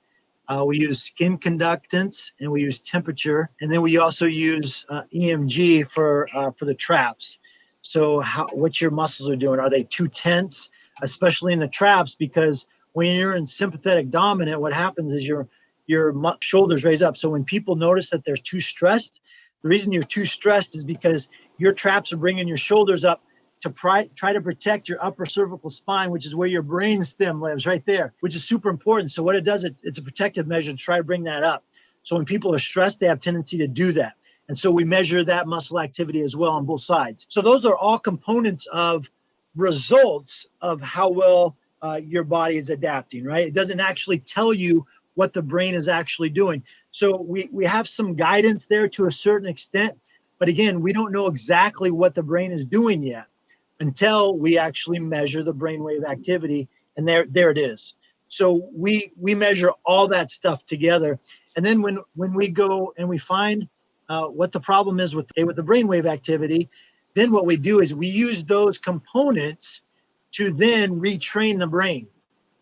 We use skin conductance, and we use temperature. And then we also use EMG for the traps. So what your muscles are doing. Are they too tense, especially in the traps? Because when you're in sympathetic dominant, what happens is your shoulders raise up. So when people notice that they're too stressed, the reason you're too stressed is because your traps are bringing your shoulders up to try to protect your upper cervical spine, which is where your brain stem lives, right there, which is super important. So what it does, it's a protective measure to try to bring that up. So when people are stressed, they have tendency to do that. And so we measure that muscle activity as well on both sides. So those are all components of results of how well your body is adapting, right? It doesn't actually tell you what the brain is actually doing. So we have some guidance there to a certain extent, but again, we don't know exactly what the brain is doing yet until we actually measure the brainwave activity, and there it is. So we measure all that stuff together, and then when we go and we find what the problem is with the brainwave activity, then what we do is we use those components to then retrain the brain,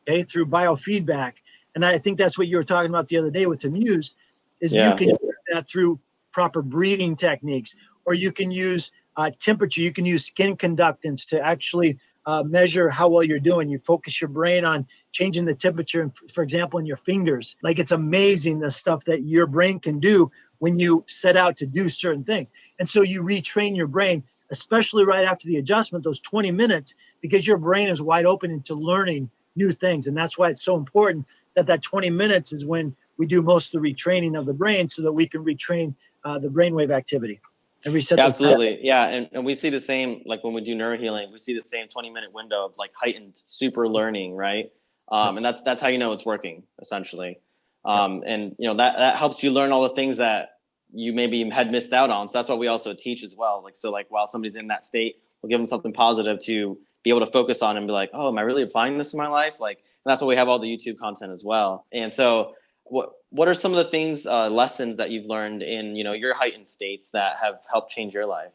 okay, through biofeedback. And I think that's what you were talking about the other day with the Muse, is you can do that through proper breathing techniques, or you can use temperature, you can use skin conductance to actually measure how well you're doing. You focus your brain on changing the temperature, for example, in your fingers. Like, it's amazing the stuff that your brain can do when you set out to do certain things. And so you retrain your brain, especially right after the adjustment, those 20 minutes, because your brain is wide open into learning new things. And that's why it's so important that 20 minutes is when we do most of the retraining of the brain, so that we can retrain the brainwave activity and reset. Yeah, absolutely. Yeah. And we see the same, like when we do neurohealing, we see the same 20-minute window of like heightened super learning, right? And that's how you know it's working, essentially. And that helps you learn all the things that you maybe had missed out on. So that's what we also teach as well. Like while somebody's in that state, we'll give them something positive to be able to focus on and be like, oh, am I really applying this in my life? Like, and that's why we have all the YouTube content as well. And so what are some of the things, lessons that you've learned in, your heightened states that have helped change your life?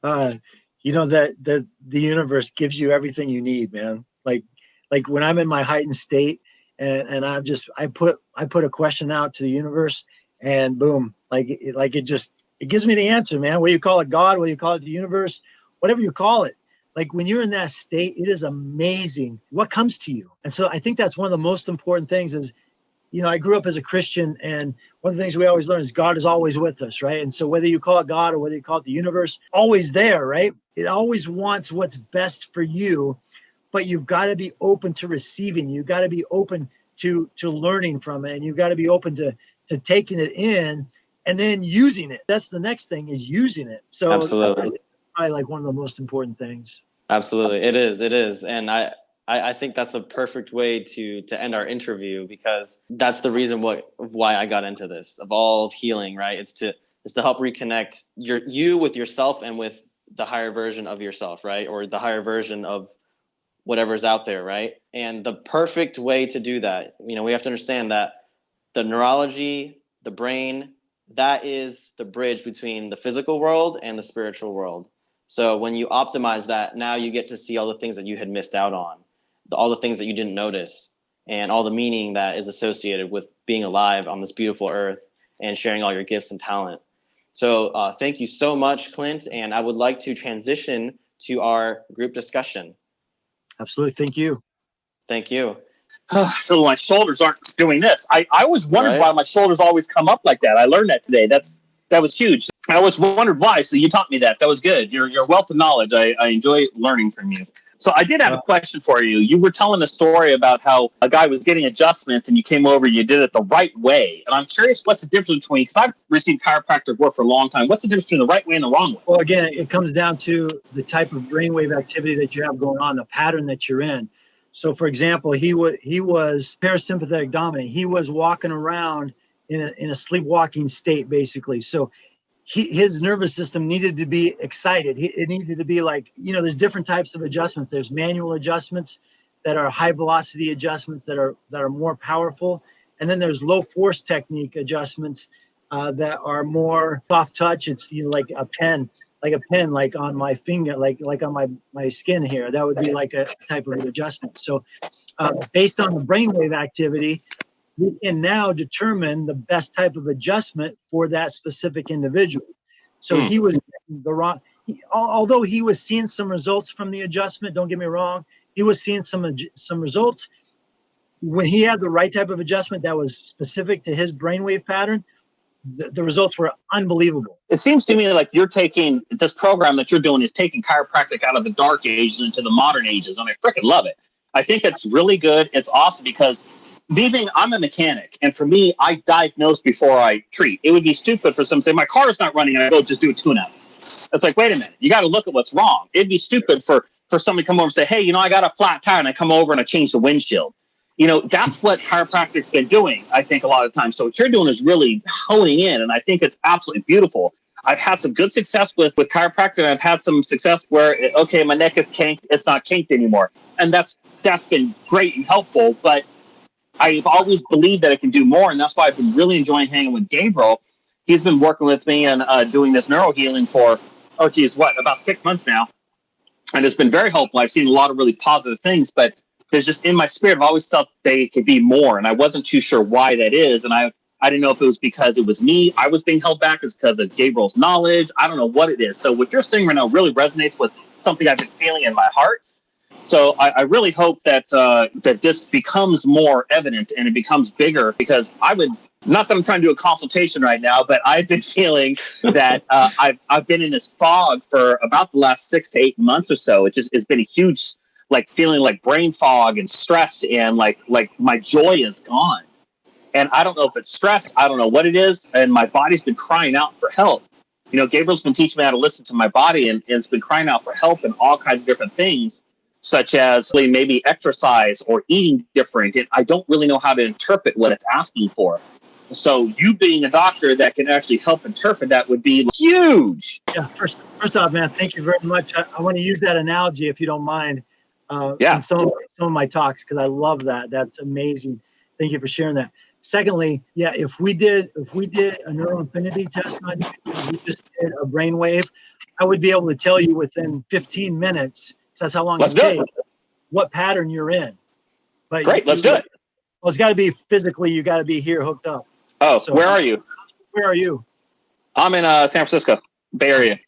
That the universe gives you everything you need, man. Like when I'm in my heightened state, And I put a question out to the universe, and boom, it gives me the answer, man. Whether you call it God, whether you call it the universe, whatever you call it. Like when you're in that state, it is amazing what comes to you. And so I think that's one of the most important things is, I grew up as a Christian, and one of the things we always learn is God is always with us, right? And so whether you call it God or whether you call it the universe, always there, right? It always wants what's best for you, but you've got to be open to receiving. You've got to be open to learning from it, and you've got to be open to taking it in and then using it. That's the next thing, is using it. So absolutely, it's probably like one of the most important things. Absolutely, it is, and I think that's a perfect way to end our interview, because that's the reason why I got into this, of all of healing, right? It's to help reconnect you with yourself and with the higher version of yourself, right? Or the higher version of whatever's out there, right? And the perfect way to do that, we have to understand that the neurology, the brain, that is the bridge between the physical world and the spiritual world. So when you optimize that, now you get to see all the things that you had missed out on, all the things that you didn't notice, and all the meaning that is associated with being alive on this beautiful earth and sharing all your gifts and talent. So thank you so much, Clint. And I would like to transition to our group discussion. Absolutely. Thank you. Thank you. So my shoulders aren't doing this. I always wondered why my shoulders always come up like that. I learned that today. That was huge. I always wondered why. So you taught me that. That was good. You're a wealth of knowledge. I enjoy learning from you. So I did have a question for you. You were telling a story about how a guy was getting adjustments and you came over and you did it the right way. And I'm curious, what's the difference between, because I've received chiropractic work for a long time. What's the difference between the right way and the wrong way? Well, again, it comes down to the type of brainwave activity that you have going on, the pattern that you're in. So, for example, he was parasympathetic dominant. He was walking around in a sleepwalking state, basically. So his nervous system needed to be excited. It needed to be like, there's different types of adjustments. There's manual adjustments that are high velocity adjustments that are more powerful. And then there's low force technique adjustments that are more soft touch. It's like a pen, like on my finger, like on my skin here. That would be like a type of an adjustment. So based on the brainwave activity, we can now determine the best type of adjustment for that specific individual. So he was the wrong, although he was seeing some results from the adjustment, don't get me wrong, he was seeing some results. When he had the right type of adjustment that was specific to his brainwave pattern, the results were unbelievable. It seems to me like you're taking this program that you're doing is taking chiropractic out of the dark ages into the modern ages. And I freaking love it. I think it's really good. It's awesome because I'm a mechanic. And for me, I diagnose before I treat. It would be stupid for someone to say, my car's not running and I go just do a tune-up. It's like, wait a minute, you got to look at what's wrong. It'd be stupid for somebody to come over and say, hey, I got a flat tire and I come over and I change the windshield. That's what chiropractic's been doing, I think, a lot of times. So what you're doing is really honing in, and I think it's absolutely beautiful. I've had some good success with chiropractic, and I've had some success where, my neck is kinked, it's not kinked anymore. And that's been great and helpful, but I've always believed that it can do more, and that's why I've been really enjoying hanging with Gabriel. He's been working with me and doing this neuro healing for, about 6 months now. And it's been very helpful. I've seen a lot of really positive things, but there's just in my spirit, I've always felt they could be more. And I wasn't too sure why that is. And I didn't know if it was because it was me, I was being held back, it's because of Gabriel's knowledge. I don't know what it is. So what you're saying right now really resonates with something I've been feeling in my heart. So I really hope that that this becomes more evident and it becomes bigger, because not that I'm trying to do a consultation right now, but I've been feeling that I've been in this fog for about the last 6 to 8 months or so. It's been a huge, feeling like brain fog and stress, and like my joy is gone. And I don't know if it's stress. I don't know what it is. And my body's been crying out for help. Gabriel's been teaching me how to listen to my body, and it's been crying out for help in all kinds of different things, such as maybe exercise or eating different. And I don't really know how to interpret what it's asking for. So you being a doctor that can actually help interpret that would be huge. Yeah. First off, man, thank you very much. I want to use that analogy, if you don't mind, in some of my talks, because I love that. That's amazing. Thank you for sharing that. Secondly, if we did a NeuroInfiniti test on you, we just did a brainwave, I would be able to tell you within 15 minutes. So that's how long it takes, what pattern you're in. But great, let's do it. Well, it's got to be physically. You got to be here hooked up. Oh, So, where are you? Where are you? I'm in San Francisco, Bay Area.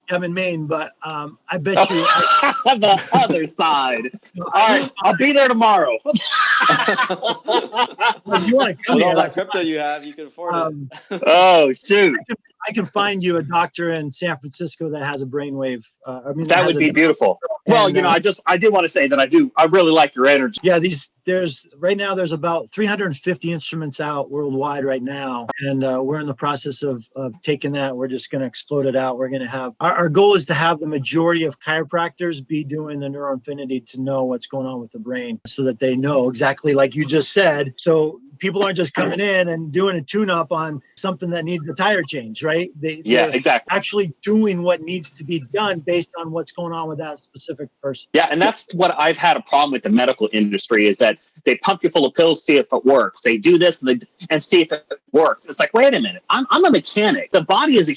I'm in Maine, but I bet you the other side. All right, I'll be there tomorrow. Well, you want to come With here? all that crypto you have, you can afford it. Oh shoot! I can find you a doctor in San Francisco that has a brainwave. That would be beautiful. Well, And, I did want to say that I really like your energy. Yeah, there's about 350 instruments out worldwide right now, and we're in the process of taking that. We're just going to explode it out. We're going to have our goal is to have the majority of chiropractors be doing the NeuroInfiniti to know what's going on with the brain, so that they know exactly like you just said. So people aren't just coming in and doing a tune-up on something that needs a tire change, right? They're exactly. actually doing what needs to be done based on what's going on with that specific person. Yeah, and that's what I've had a problem with the medical industry is that they pump you full of pills, see if it works. They do this and see if it works. It's like, wait a minute, I'm a mechanic. The body is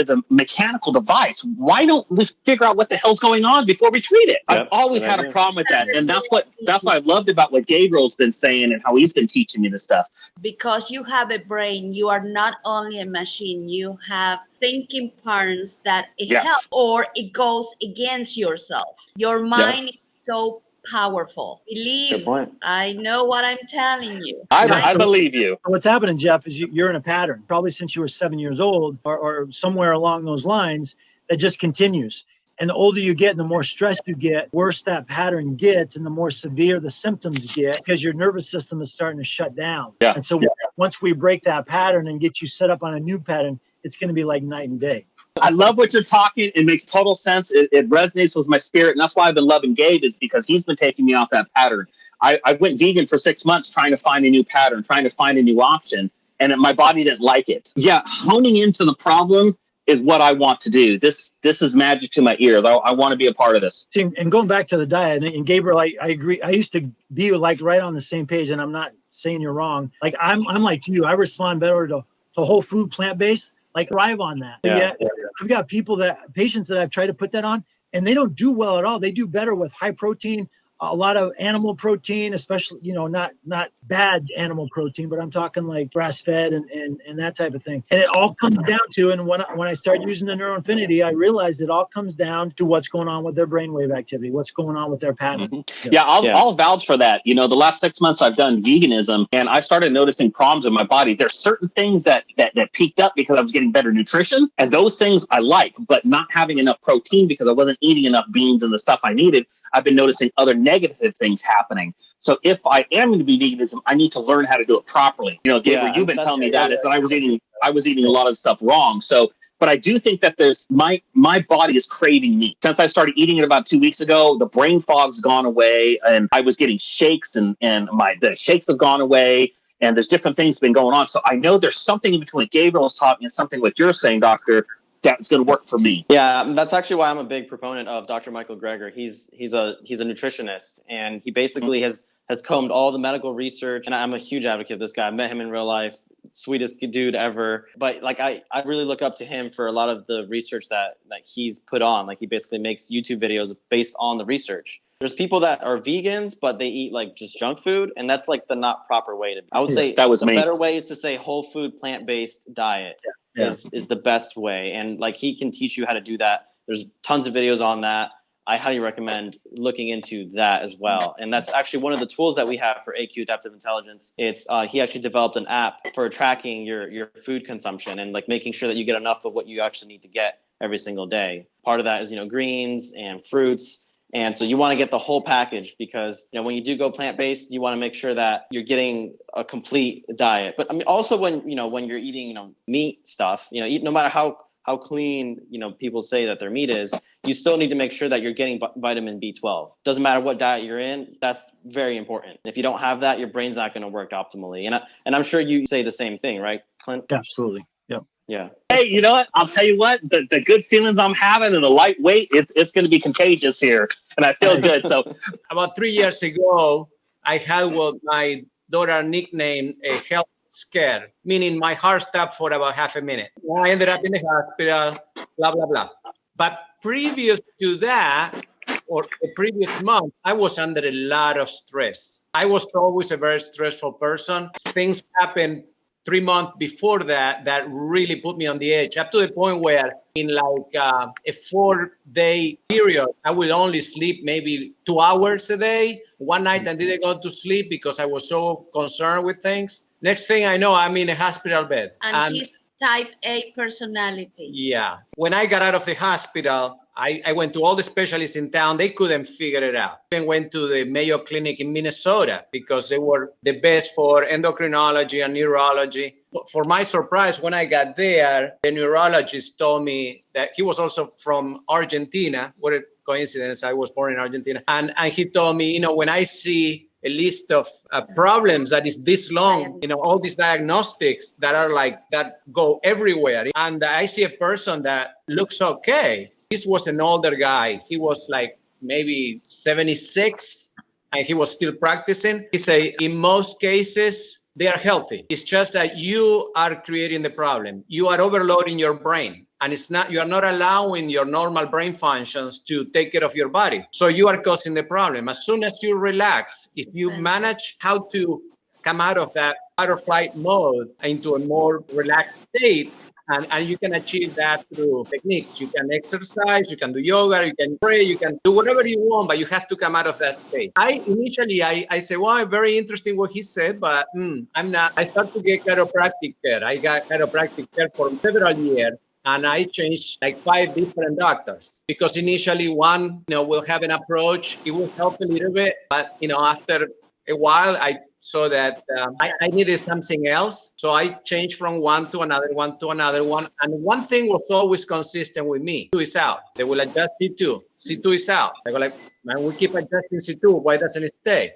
a mechanical device. Why don't we figure out what the hell's going on before we treat it? Yep, I've always had a problem with that, and that's what I've loved about what Gabriel's been saying and how he's been teaching me this stuff. Because you have a brain, you are not only a machine. You have thinking patterns that it helps or it goes against yourself. Your mind is so powerful. Believe. I know what I'm telling you. I believe you. What's happening, Jeff, is you're in a pattern, probably since you were 7 years old or somewhere along those lines, that just continues. And the older you get and the more stressed you get, worse that pattern gets and the more severe the symptoms get because your nervous system is starting to shut down. Yeah. And so once we break that pattern and get you set up on a new pattern, it's going to be like night and day. I love what you're talking. It makes total sense. It resonates with my spirit. And that's why I've been loving Gabe, is because he's been taking me off that pattern. I went vegan for 6 months trying to find a new pattern, trying to find a new option. And my body didn't like it. Yeah, honing into the problem is what I want to do. This is magic to my ears. I want to be a part of this. And going back to the diet, and Gabriel, I agree. I used to be like right on the same page, and I'm not saying you're wrong. Like I'm like you. I respond better to whole food, plant-based. Like thrive on that. Yeah. I've got patients that I've tried to put that on, and they don't do well at all. They do better with high protein, a lot of animal protein, especially, not bad animal protein, but I'm talking like grass-fed and that type of thing. And it all comes down to, and when I started using the NeuroInfiniti, I realized it all comes down to what's going on with their brainwave activity, what's going on with their pattern. Mm-hmm. Yeah, I'll vouch for that. The last 6 months I've done veganism, and I started noticing problems in my body. There's certain things that peaked up because I was getting better nutrition, and those things I like, but not having enough protein because I wasn't eating enough beans and the stuff I needed. I've been noticing other negative things happening. So if I am going to be veganism, I need to learn how to do it properly. Gabriel, you've been telling me that I was eating a lot of stuff wrong. So, but I do think that there's my body is craving meat. Since I started eating it about 2 weeks ago, the brain fog's gone away, and I was getting shakes, and the shakes have gone away, and there's different things been going on. So I know there's something in between what Gabriel's taught me and something what you're saying, Doctor, that's going to work for me. Yeah, that's actually why I'm a big proponent of Dr. Michael Greger. He's a nutritionist, and he basically has combed all the medical research, and I'm a huge advocate of this guy. I met him in real life, sweetest dude ever. But like I really look up to him for a lot of the research that he's put on. Like he basically makes YouTube videos based on the research. There's people that are vegans, but they eat like just junk food, and that's like the not proper way to be. I would say the better way is to say whole food, plant-based diet. Is the best way, and like he can teach you how to do that. There's tons of videos on that. I highly recommend looking into that as well. And that's actually one of the tools that we have for AQ Adaptive Intelligence. It's he actually developed an app for tracking your food consumption and like making sure that you get enough of what you actually need to get every single day. Part of that is greens and fruits. And so you want to get the whole package because, when you do go plant-based, you want to make sure that you're getting a complete diet. But I mean, also when you're eating, meat stuff, no matter how clean, people say that their meat is, you still need to make sure that you're getting vitamin B12. Doesn't matter what diet you're in. That's very important. If you don't have that, your brain's not going to work optimally. And I'm sure you say the same thing, right, Clint? Absolutely. Yep. Yeah. Hey, you know what? I'll tell you what, the good feelings I'm having and the lightweight, it's going to be contagious here. And I feel good. So about 3 years ago, I had what my daughter nicknamed a health scare, meaning my heart stopped for about half a minute. I ended up in the hospital, blah, blah, blah. But previous to that, or the previous month, I was under a lot of stress. I was always a very stressful person. Things happened 3 months before that really put me on the edge, up to the point where in like a 4-day period, I would only sleep maybe 2 hours a day. One night I didn't go to sleep because I was so concerned with things. Next thing I know, I'm in a hospital bed. And he's type A personality. Yeah. When I got out of the hospital, I went to all the specialists in town. They couldn't figure it out. I went to the Mayo Clinic in Minnesota because they were the best for endocrinology and neurology. For my surprise, when I got there, the neurologist told me that he was also from Argentina. What a coincidence. I was born in Argentina. And he told me, when I see a list of problems that is this long, all these diagnostics that are that go everywhere. And I see a person that looks okay. This was an older guy. He was like maybe 76 and he was still practicing. He said, in most cases, they are healthy. It's just that you are creating the problem. You are overloading your brain. And you are not allowing your normal brain functions to take care of your body. So you are causing the problem. As soon as you relax, if you manage how to come out of that fight or flight mode into a more relaxed state, and you can achieve that through techniques. You can exercise, you can do yoga, you can pray, you can do whatever you want, but you have to come out of that state. I say, well, very interesting what he said, but I'm not. I started to get chiropractic care. I got chiropractic care for several years, and I changed like 5 different doctors because initially one, will have an approach. It will help a little bit, but after a while, I saw that I needed something else. So I changed from one to another one to another one. And one thing was always consistent with me. C2 is out. They will adjust C2. C2 is out. I go like, man, we keep adjusting C2. Why doesn't it stay?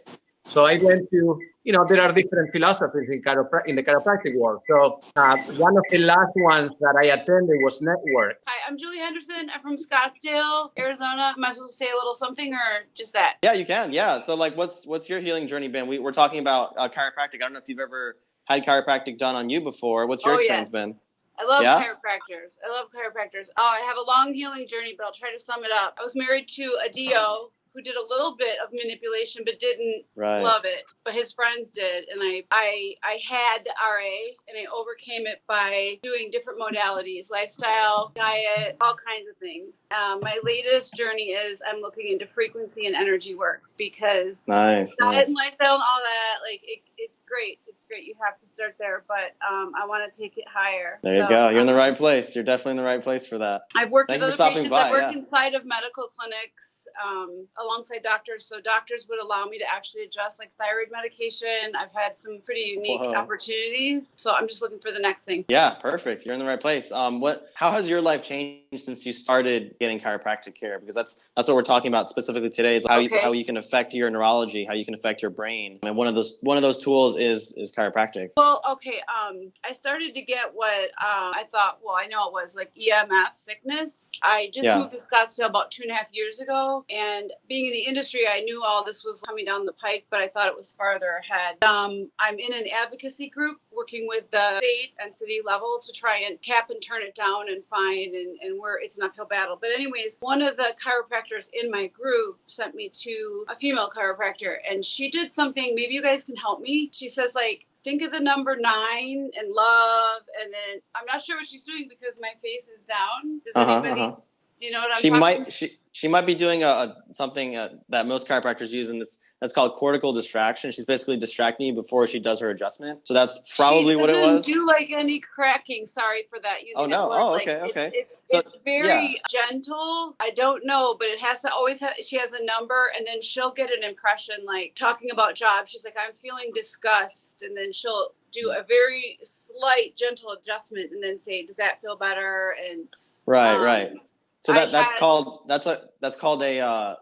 So I went to, there are different philosophies in the chiropractic world. So one of the last ones that I attended was Network. Hi, I'm Julie Henderson. I'm from Scottsdale, Arizona. Am I supposed to say a little something or just that? Yeah, you can. Yeah. So what's your healing journey been? We're talking about chiropractic. I don't know if you've ever had chiropractic done on you before. What's your experience been? I love chiropractors. I have a long healing journey, but I'll try to sum it up. I was married to a DO who did a little bit of manipulation but didn't love it, but his friends did, and I had RA and I overcame it by doing different modalities, lifestyle, diet, all kinds of things. My latest journey is I'm looking into frequency and energy work because diet and lifestyle and all that, it's great. You have to start there, but I want to take it higher. There you go. You're in the right place. You're definitely in the right place for that. I've worked with other patients. I've worked inside of medical clinics alongside doctors. So doctors would allow me to actually adjust like thyroid medication. I've had some pretty unique opportunities. So I'm just looking for the next thing. Yeah, perfect. You're in the right place. How has your life changed since you started getting chiropractic care? Because that's what we're talking about specifically today is how you can affect your neurology, how you can affect your brain. And one of those tools is chiropractic. Well, okay. I started to get what I thought, I know it was like EMF sickness. I just moved to Scottsdale about 2.5 years ago. And being in the industry, I knew all this was coming down the pike, but I thought it was farther ahead. I'm in an advocacy group working with the state and city level to try and cap and turn it down and find and where it's an uphill battle. But anyways, one of the chiropractors in my group sent me to a female chiropractor, and she did something, maybe you guys can help me. She says think of the number 9 and love, and then I'm not sure what she's doing because my face is down. Does anybody? Do you know what I'm talking about? She might be doing something that most chiropractors use in this. That's called cortical distraction. She's basically distracting you before she does her adjustment. So that's probably what it was. She doesn't do any cracking. Sorry for that. Oh no. Oh, okay. Okay. It's very gentle. I don't know, but it has to always have. She has a number, and then she'll get an impression talking about jobs. She's like, I'm feeling disgust, and then she'll do a very slight, gentle adjustment, and then say, does that feel better? And right. So that's called a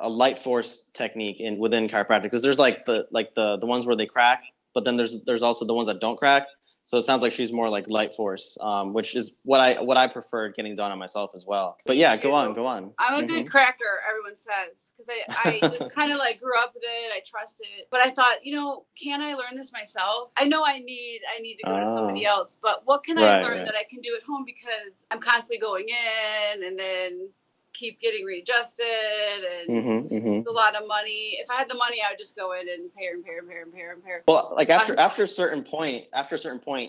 light force technique within chiropractic, because there's the ones where they crack, but then there's also the ones that don't crack. So it sounds like she's more like light force, which is what I prefer getting done on myself as well. But yeah, go on. I'm a good cracker, everyone says, because I just kind of grew up with it. I trust it. But I thought, can I learn this myself? I know I need to go to somebody else, but what can I learn that I can do at home? Because I'm constantly going in and then keep getting readjusted, and it's a lot of money. If I had the money, I would just go in and repair. Well, like after a certain point,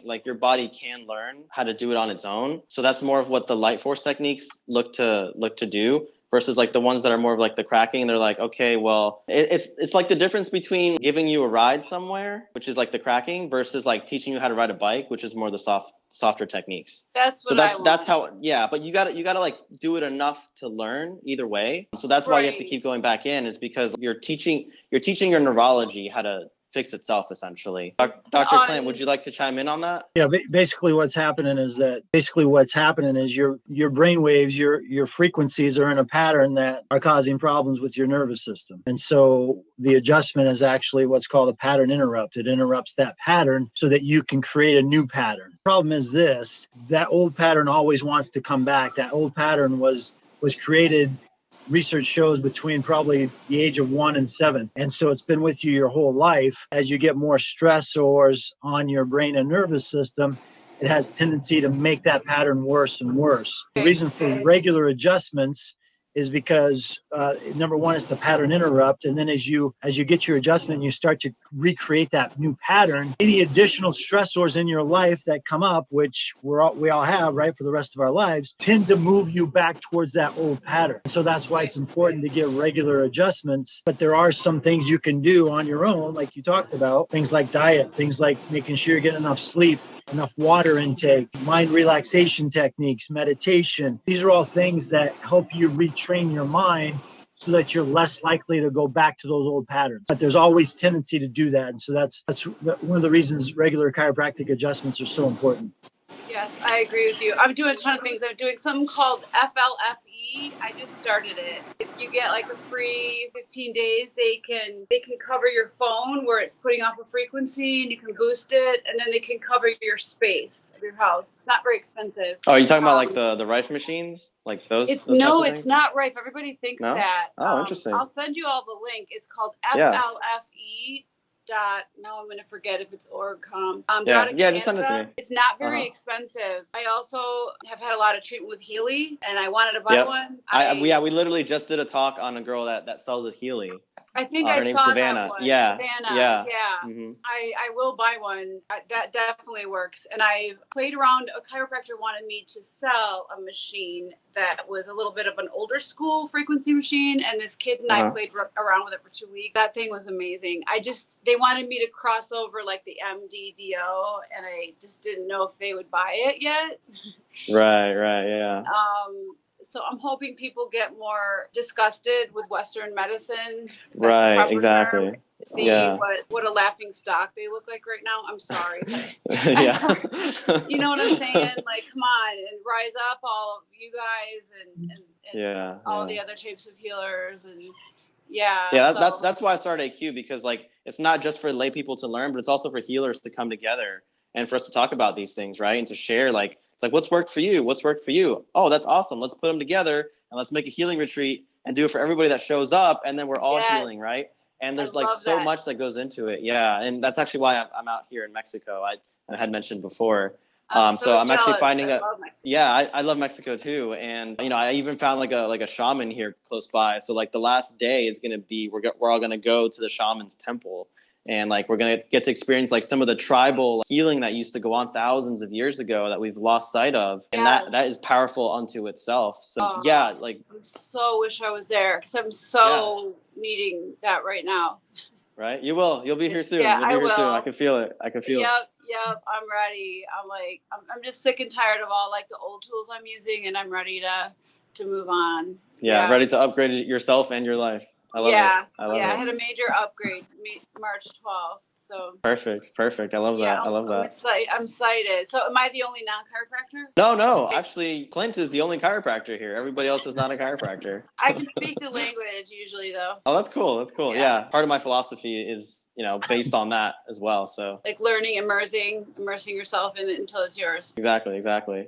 like your body can learn how to do it on its own. So that's more of what the light force techniques look to do. Versus like the ones that are more of like the cracking, they're like, okay, well, it's like the difference between giving you a ride somewhere, which is like the cracking, versus like teaching you how to ride a bike, which is more the softer techniques. That's how, yeah. But you gotta like do it enough to learn either way. So that's why you have to keep going back in, is because you're teaching your neurology how to fix itself, essentially. Dr. Clint, would you like to chime in on that? Yeah, basically what's happening is your brain waves, your frequencies are in a pattern that are causing problems with your nervous system. And so the adjustment is actually what's called a pattern interrupt. It interrupts that pattern so that you can create a new pattern. Problem is this, that old pattern always wants to come back. That old pattern was created, research shows, between probably the age of 1 and 7. And so it's been with you your whole life. As you get more stressors on your brain and nervous system, it has a tendency to make that pattern worse and worse. The reason for regular adjustments is because number one is the pattern interrupt, and then as you get your adjustment, you start to recreate that new pattern. Any additional stressors in your life that come up, which we all have, right, for the rest of our lives, tend to move you back towards that old pattern. So that's why it's important to get regular adjustments. But there are some things you can do on your own, like you talked about, things like diet, things like making sure you're getting enough sleep, enough water intake, mind relaxation techniques, meditation. These are all things that help you retrain your mind so that you're less likely to go back to those old patterns. But there's always tendency to do that. And so that's one of the reasons regular chiropractic adjustments are so important. Yes, I agree with you. I'm doing a ton of things. I'm doing something called FLFE. I just started it. If you get like a free 15 days, they can cover your phone where it's putting off a frequency, and you can boost it, and then they can cover your space of your house. It's not very expensive. Oh, are you talking about like the Rife machines? Like those? It's not Rife. Everybody thinks that. Oh, interesting. I'll send you all the link. It's called FLFE. Now I'm going to forget if it's org.com. Just send it to me. It's not very expensive. I also have had a lot of treatment with Healy, and I wanted to buy one. We literally just did a talk on a girl that sells a Healy. I think her I name's saw Savannah. that one. Yeah. Savannah. Yeah. Yeah. I will buy one. That definitely works. And I've played around. A chiropractor wanted me to sell a machine that was a little bit of an older school frequency machine. And this kid and I played around with it for 2 weeks. That thing was amazing. They wanted me to cross over like the MDDO, and I just didn't know if they would buy it yet. Right. Yeah. So I'm hoping people get more disgusted with Western medicine. Right, exactly. See what a laughing stock they look like right now. I'm sorry. You know what I'm saying? Like, come on, and rise up, all of you guys, and all the other types of healers, and that's why I started AQ, because like it's not just for lay people to learn, but it's also for healers to come together and for us to talk about these things, right? And to share, like, it's like, what's worked for you? What's worked for you? Oh, that's awesome. Let's put them together and let's make a healing retreat and do it for everybody that shows up. And then we're all healing, right? And there's like so much that goes into it. Yeah. And that's actually why I'm out here in Mexico. I had mentioned before. So I'm actually finding I love Mexico too. And, I even found like a shaman here close by. So like the last day is going to be, we're all going to go to the shaman's temple. And like, we're going to get to experience like some of the tribal healing that used to go on thousands of years ago that we've lost sight of. And that is powerful unto itself. So I so wish I was there, because I'm so needing that right now. Right. You will. You'll be here soon. Yeah, You'll be here soon. I can feel it. Yep. I'm ready. I'm just sick and tired of all like the old tools I'm using, and I'm ready to move on. Yeah. Ready to upgrade yourself and your life. I love it. I had a major upgrade March 12th. So perfect. I love that. I love that. I'm excited. So am I the only non-chiropractor? No. Actually, Clint is the only chiropractor here. Everybody else is not a chiropractor. I can speak the language usually, though. Oh, that's cool. Yeah. Part of my philosophy is, based on that as well. So like learning, immersing yourself in it until it's yours. Exactly.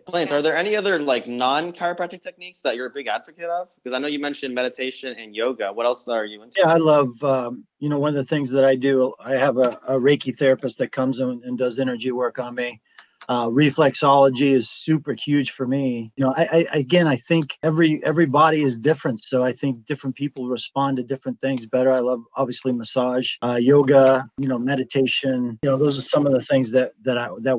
Clint, are there any other like non-chiropractic techniques that you're a big advocate of? Because I know you mentioned meditation and yoga. What else are you into? Yeah, I love, one of the things that I do, I have a Reiki therapist that comes in and does energy work on me. Reflexology is super huge for me. I think every body is different. So I think different people respond to different things better. I love, obviously, massage, yoga, meditation. Those are some of the things that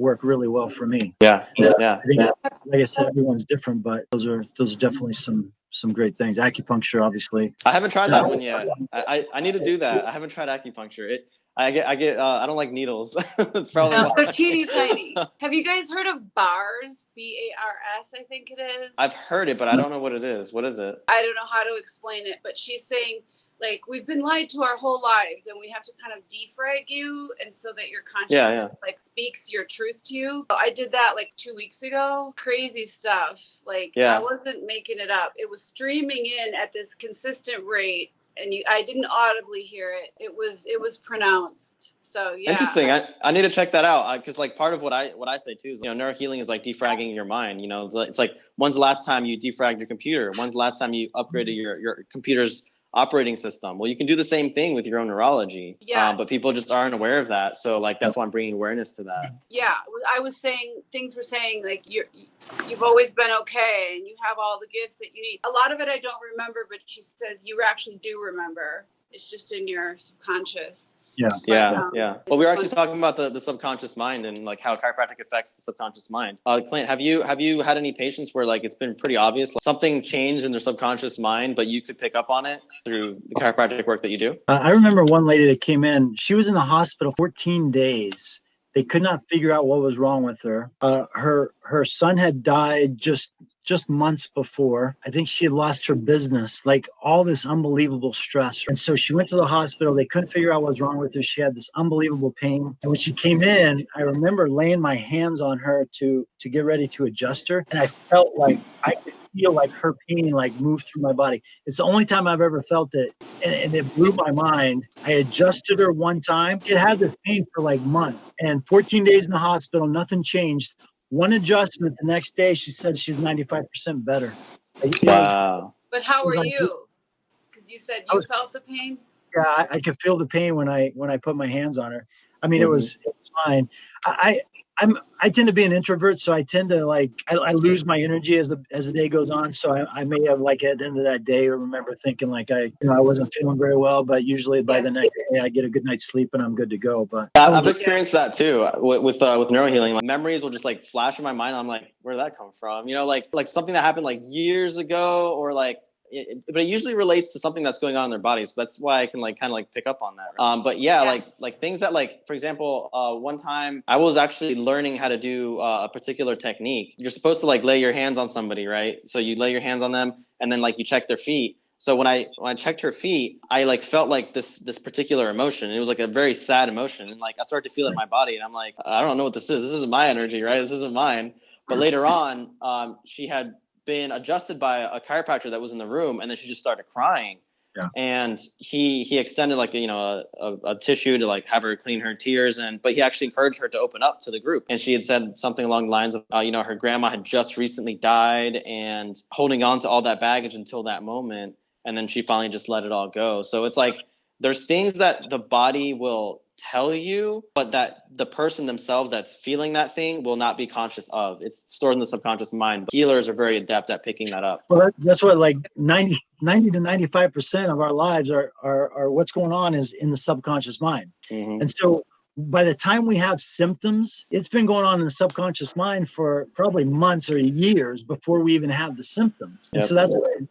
work really well for me. Yeah. I think, like I said, everyone's different, but those are definitely some great things. Acupuncture, obviously. I haven't tried that one yet. I need to do that. I haven't tried acupuncture. I don't like needles. It's probably no, they're teeny tiny. Have you guys heard of BARS? BARS, I think it is. I've heard it, but I don't know what it is. What is it? I don't know how to explain it, but she's saying, like, we've been lied to our whole lives, and we have to kind of defrag you, and so that your consciousness like speaks your truth to you. I did that like 2 weeks ago. Crazy stuff. Like, I wasn't making it up. It was streaming in at this consistent rate, and I didn't audibly hear it. It was pronounced. So yeah. Interesting. I need to check that out, because like part of what I say too is, neurohealing is like defragging your mind. It's like, when's the last time you defragged your computer? When's the last time you upgraded your computer's operating system? Well, you can do the same thing with your own neurology. But people just aren't aware of that. So like, that's why I'm bringing awareness to that. Yeah. I was saying, things were saying like, you've always been okay, and you have all the gifts that you need. A lot of it I don't remember, but she says you actually do remember. It's just in your subconscious. Yeah. Well, we were actually talking about the subconscious mind and like how chiropractic affects the subconscious mind. Clint, have you had any patients where like it's been pretty obvious, like something changed in their subconscious mind, but you could pick up on it through the chiropractic work that you do? I remember one lady that came in. She was in the hospital 14 days. They could not figure out what was wrong with her. Her son had died just months before. I think she had lost her business, like all this unbelievable stress. And so she went to the hospital. They couldn't figure out what was wrong with her. She had this unbelievable pain. And when she came in, I remember laying my hands on her to get ready to adjust her. And I felt like I could feel like her pain like move through my body. It's the only time I've ever felt it. And it blew my mind. I adjusted her one time. It had this pain for like months. And 14 days in the hospital, nothing changed. One adjustment, the next day, she said she's 95% better. Wow. But how were you? Because you said you felt the pain? Yeah, I could feel the pain when I put my hands on her. I mean, it was fine. I tend to be an introvert, so I tend to I lose my energy as the day goes on. So I may have like at the end of that day remember thinking like I wasn't feeling very well, but usually by the next day I get a good night's sleep and I'm good to go. But I've experienced that too with neurohealing. Like memories will just like flash in my mind. I'm like, where did that come from? Like something that happened like years ago, or like. But it usually relates to something that's going on in their body, so that's why I can like kind of like pick up on that. But like things that like, for example, one time I was actually learning how to do a particular technique. You're supposed to like lay your hands on somebody, right? So you lay your hands on them, and then like you check their feet. So when I checked her feet, I like felt like this particular emotion. It was like a very sad emotion, and like I started to feel it in my body, and I'm like, I don't know what this is. This isn't my energy, right? This isn't mine. But later on, she had been adjusted by a chiropractor that was in the room, and then she just started crying. And he extended like a tissue to like have her clean her tears, but he actually encouraged her to open up to the group. And she had said something along the lines of her grandma had just recently died, and holding on to all that baggage until that moment, and then she finally just let it all go. So it's like there's things that the body will tell you, but that the person themselves that's feeling that thing will not be conscious of. It's stored in the subconscious mind. Healers are very adept at picking that up. Well, that's what like 90 to 95% of our lives are what's going on is in the subconscious mind. And so by the time we have symptoms, it's been going on in the subconscious mind for probably months or years before we even have the symptoms. And so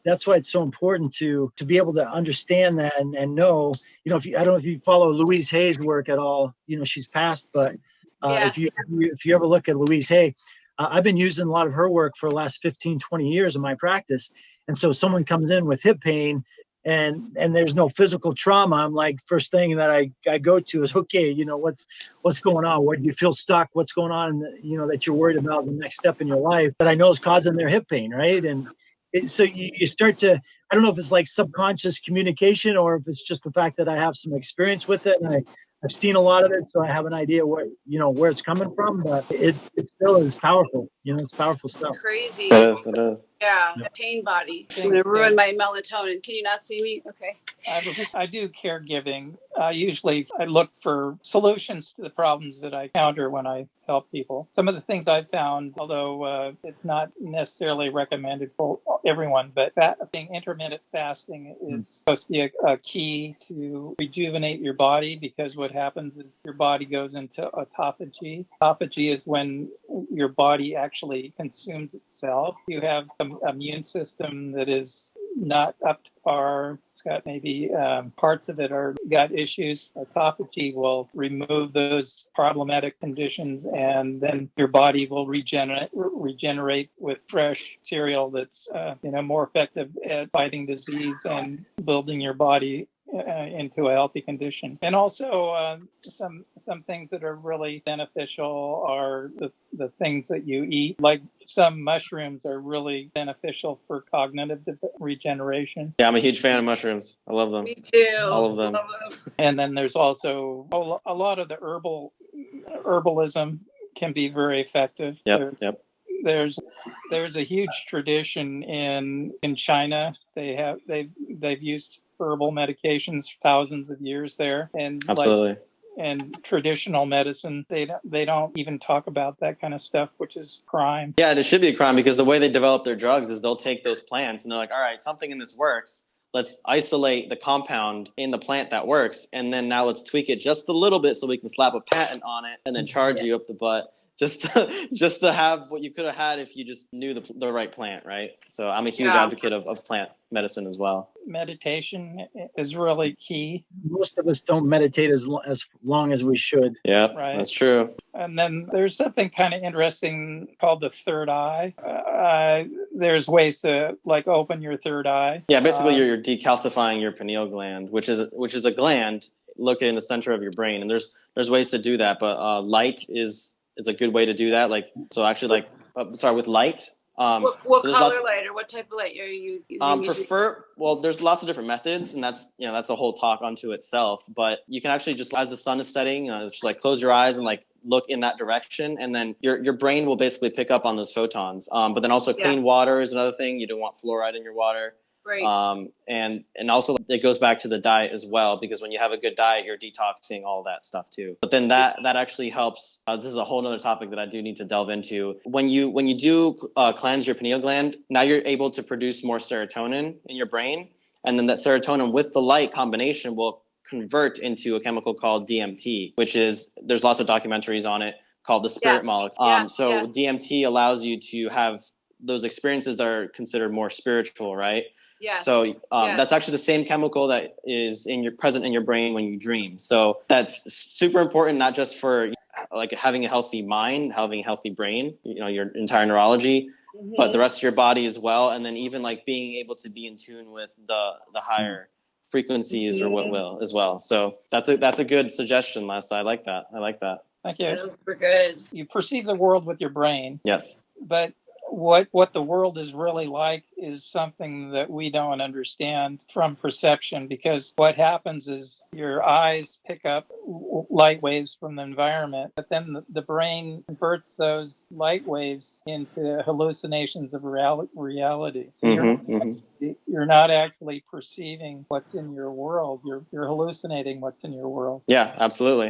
that's why it's so important to be able to understand that and know, I don't know if you follow Louise Hay's work at all, she's passed, but if you ever look at Louise Hay, I've been using a lot of her work for the last 15, 20 years in my practice. And so someone comes in with hip pain, and there's no physical trauma. I'm like, first thing that I go to is, okay, what's going on? What do you feel stuck? What's going on? That you're worried about the next step in your life that I know is causing their hip pain, right? And so you start to, I don't know if it's like subconscious communication or if it's just the fact that I have some experience with it, and I I've seen a lot of it, so I have an idea where it's coming from, but it still is powerful. It's powerful stuff. Crazy. It is. Yeah, pain body. I'm gonna ruin my melatonin. Can you not see me? Okay. I do caregiving. Usually I look for solutions to the problems that I encounter when I help people. Some of the things I've found, although it's not necessarily recommended for everyone, but intermittent fasting is supposed to be a key to rejuvenate your body, because what happens is your body goes into autophagy. Autophagy is when your body actually consumes itself. You have an immune system that is not up to par. It's got maybe parts of it got issues. Autophagy will remove those problematic conditions, and then your body will regenerate with fresh material that's more effective at fighting disease and building your body into a healthy condition. And also some things that are really beneficial are the things that you eat. Like some mushrooms are really beneficial for cognitive regeneration. Yeah, I'm a huge fan of mushrooms. I love them. Me too. All of them. And then there's also a lot of the herbalism can be very effective. Yep. There's a huge tradition in China. They've used herbal medications for thousands of years there, and absolutely. And traditional medicine, they don't even talk about that kind of stuff, which is crime. Yeah, and it should be a crime, because the way they develop their drugs is they'll take those plants and they're like, all right, something in this works. Let's isolate the compound in the plant that works, and then now let's tweak it just a little bit so we can slap a patent on it and then charge you up the butt. Just to have what you could have had if you just knew the right plant, right? So I'm a huge advocate of plant medicine as well. Meditation is really key. Most of us don't meditate as long as we should. Yeah, right. That's true. And then there's something kind of interesting called the third eye. There's ways to open your third eye. Yeah, basically you're decalcifying your pineal gland, which is a gland located in the center of your brain, and there's ways to do that, but light is a good way to do that. With light. What color light, or what type of light are you using? Well, there's lots of different methods, and that's a whole talk unto itself. But you can actually just, as the sun is setting, just close your eyes and look in that direction, and then your brain will basically pick up on those photons. But then also clean water is another thing. You don't want fluoride in your water. Right. And also it goes back to the diet as well, because when you have a good diet, you're detoxing all that stuff too. But then that actually helps. This is a whole nother topic that I do need to delve into. When you do cleanse your pineal gland, now you're able to produce more serotonin in your brain. And then that serotonin with the light combination will convert into a chemical called DMT, there's lots of documentaries on it, called the spirit molecule. DMT allows you to have those experiences that are considered more spiritual, right? Yeah. So that's actually the same chemical that is present in your brain when you dream. So that's super important, not just for having a healthy mind, having a healthy brain, your entire neurology, but the rest of your body as well. And then even being able to be in tune with the higher frequencies or what will as well. So that's a good suggestion, Les. I like that. Thank you. That was super good. You perceive the world with your brain. Yes. But what the world is really like is something that we don't understand from perception, because what happens is your eyes pick up light waves from the environment, but then the brain converts those light waves into hallucinations of reality. So you're not actually perceiving what's in your world. You're hallucinating what's in your world. Yeah, absolutely.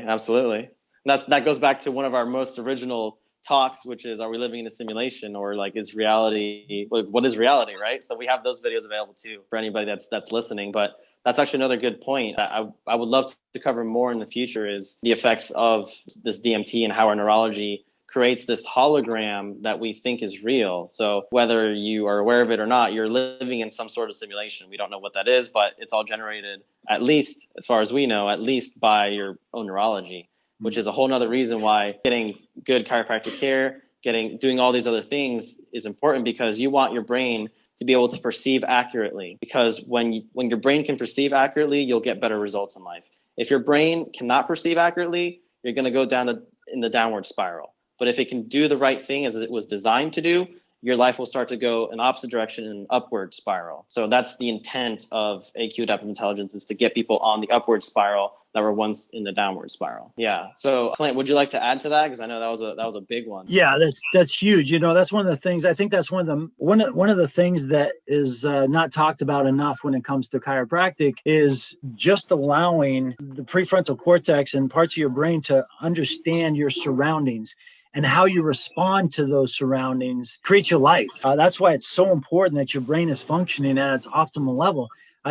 That goes back to one of our most original talks, which is, are we living in a simulation, or is reality, what is reality, right? So we have those videos available too for anybody that's listening. But that's actually another good point that I would love to cover more in the future, is the effects of this DMT and how our neurology creates this hologram that we think is real. So whether you are aware of it or not, you're living in some sort of simulation. We don't know what that is, but it's all generated, at least as far as we know, at least by your own neurology, which is a whole nother reason why getting good chiropractic care, doing all these other things is important, because you want your brain to be able to perceive accurately. Because when your brain can perceive accurately, you'll get better results in life. If your brain cannot perceive accurately, you're going to go down in the downward spiral. But if it can do the right thing as it was designed to do, your life will start to go in the opposite direction, in an upward spiral. So that's the intent of AQ Adaptive Intelligence, is to get people on the upward spiral that were once in the downward spiral. Yeah. So Clint, would you like to add to that? Because I know that was a big one. Yeah, that's huge. That's one of the things. I think that's one of the things that is not talked about enough when it comes to chiropractic is just allowing the prefrontal cortex and parts of your brain to understand your surroundings and how you respond to those surroundings creates your life. That's why it's so important that your brain is functioning at its optimal level.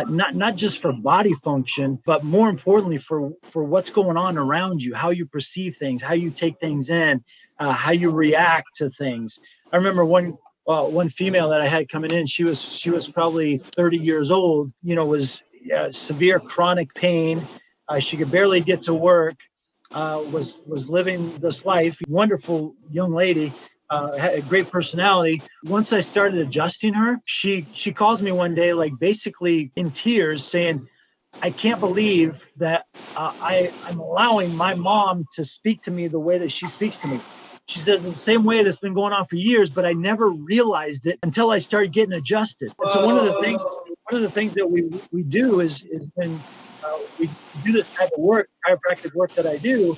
Not just for body function, but more importantly for what's going on around you, how you perceive things, how you take things in, how you react to things. I remember one female that I had coming in. She was probably 30 years old. Was severe chronic pain. She could barely get to work. Was living this life. Wonderful young lady. Had a great personality. Once I started adjusting her, she calls me one day, like basically in tears, saying, "I can't believe that I'm allowing my mom to speak to me the way that she speaks to me." She says it's the same way that's been going on for years, but I never realized it until I started getting adjusted. And so one of the things that we do is when we do this type of work, chiropractic work that I do.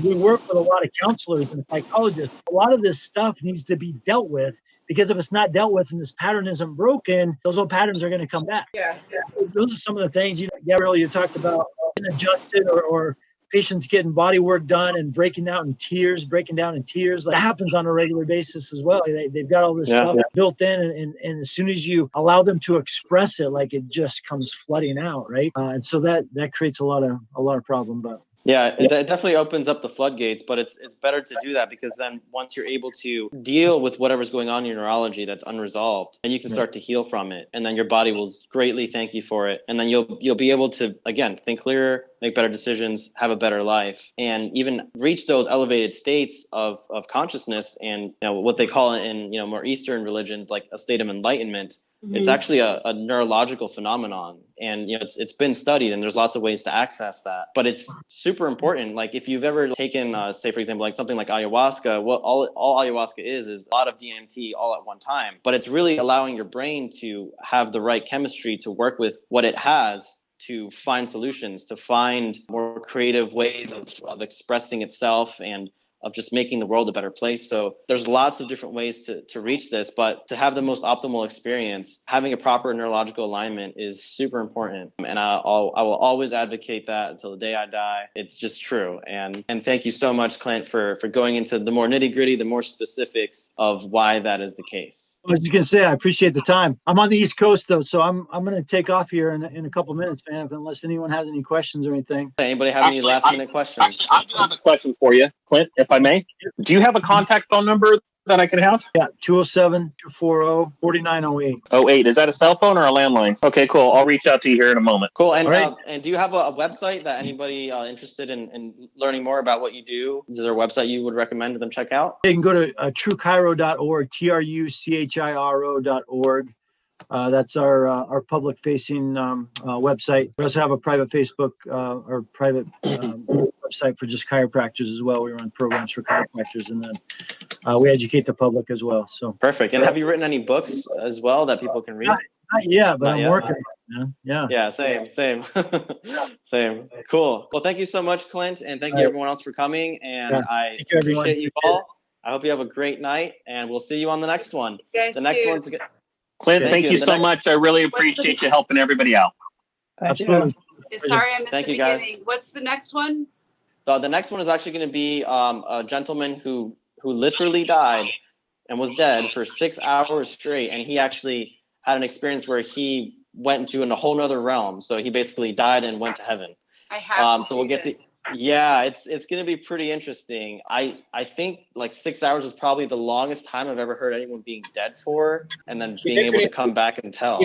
We work with a lot of counselors and psychologists. A lot of this stuff needs to be dealt with because if it's not dealt with and this pattern isn't broken, those old patterns are going to come back. Yes. Those are some of the things, Gabrielle, you talked about getting adjusted or patients getting body work done and breaking down in tears. That happens on a regular basis as well. They've got all this stuff built in, and as soon as you allow them to express it, like it just comes flooding out, right? And so that creates a lot of problem. But yeah, it definitely opens up the floodgates, but it's better to do that because then once you're able to deal with whatever's going on in your neurology that's unresolved, and you can start to heal from it, and then your body will greatly thank you for it, and then you'll be able to again think clearer, make better decisions, have a better life, and even reach those elevated states of consciousness, and what they call it in more Eastern religions like a state of enlightenment. It's actually a neurological phenomenon, and it's been studied, and there's lots of ways to access that. But it's super important. Like if you've ever taken, say for example, like something like ayahuasca, what all ayahuasca is a lot of DMT all at one time. But it's really allowing your brain to have the right chemistry to work with what it has to find solutions, to find more creative ways of expressing itself and of just making the world a better place. So there's lots of different ways to reach this, but to have the most optimal experience, having a proper neurological alignment is super important. And I will always advocate that until the day I die. It's just true. And thank you so much, Clint, for going into the more nitty gritty, the more specifics of why that is the case. Well, as you can say, I appreciate the time. I'm on the East Coast though, so I'm going to take off here in a couple minutes, man, unless anyone has any questions or anything. Anybody have any last minute questions? Actually, I do have a question for you, Clint, if I may. Do you have a contact phone number that I could have? Yeah, 207-240-4908. 08. Is that a cell phone or a landline? Okay, cool. I'll reach out to you here in a moment. Cool. And and do you have a website that anybody interested in learning more about what you do? Is there a website you would recommend them check out? You can go to truechiro.org, truechiro.org. That's our public-facing website. We also have a private Facebook or private website for just chiropractors as well. We run programs for chiropractors, and then we educate the public as well. So perfect. And have you written any books as well that people can read? Not yet, but I'm working on it, man. Yeah. Yeah, same. Same. Cool. Well, thank you so much, Clint, and thank you everyone else for coming. And I appreciate you all. I hope you have a great night, and we'll see you on the next one. Yes, the next one's good. Clint, thank you so much. I really appreciate you helping everybody out. Absolutely. Sorry, I missed the beginning. Guys. What's the next one? So the next one is actually going to be a gentleman who literally died and was dead for 6 hours straight, and he actually had an experience where he went into a whole nother realm. So he basically died and went to heaven. I have. So we'll get to. Yeah, it's going to be pretty interesting. I think like 6 hours is probably the longest time I've ever heard anyone being dead for, and then being able to come back and tell.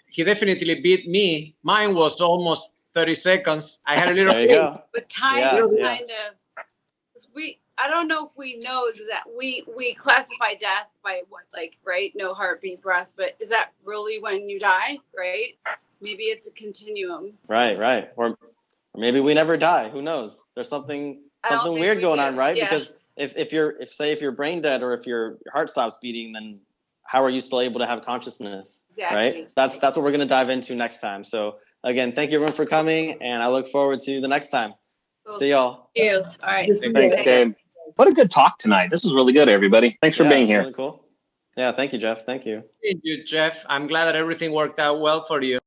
He definitely beat me. Mine was almost 30 seconds. I had a little. There you go. But time is kind of. I don't know if we know that we classify death by what, like, right? No heartbeat, breath. But is that really when you die? Right? Maybe it's a continuum. Right. Or maybe we never die. Who knows? There's something weird going on, right? Yeah. Because if you're brain dead or if your heart stops beating, then how are you still able to have consciousness? Exactly. Right? That's what we're going to dive into next time. So again, thank you everyone for coming, and I look forward to the next time. Cool. See y'all. Thank you. All right. Thanks, Dave. What a good talk tonight. This was really good, everybody. Thanks for being here. Really cool. Yeah, thank you, Jeff. Thank you. Thank you, Jeff. I'm glad that everything worked out well for you.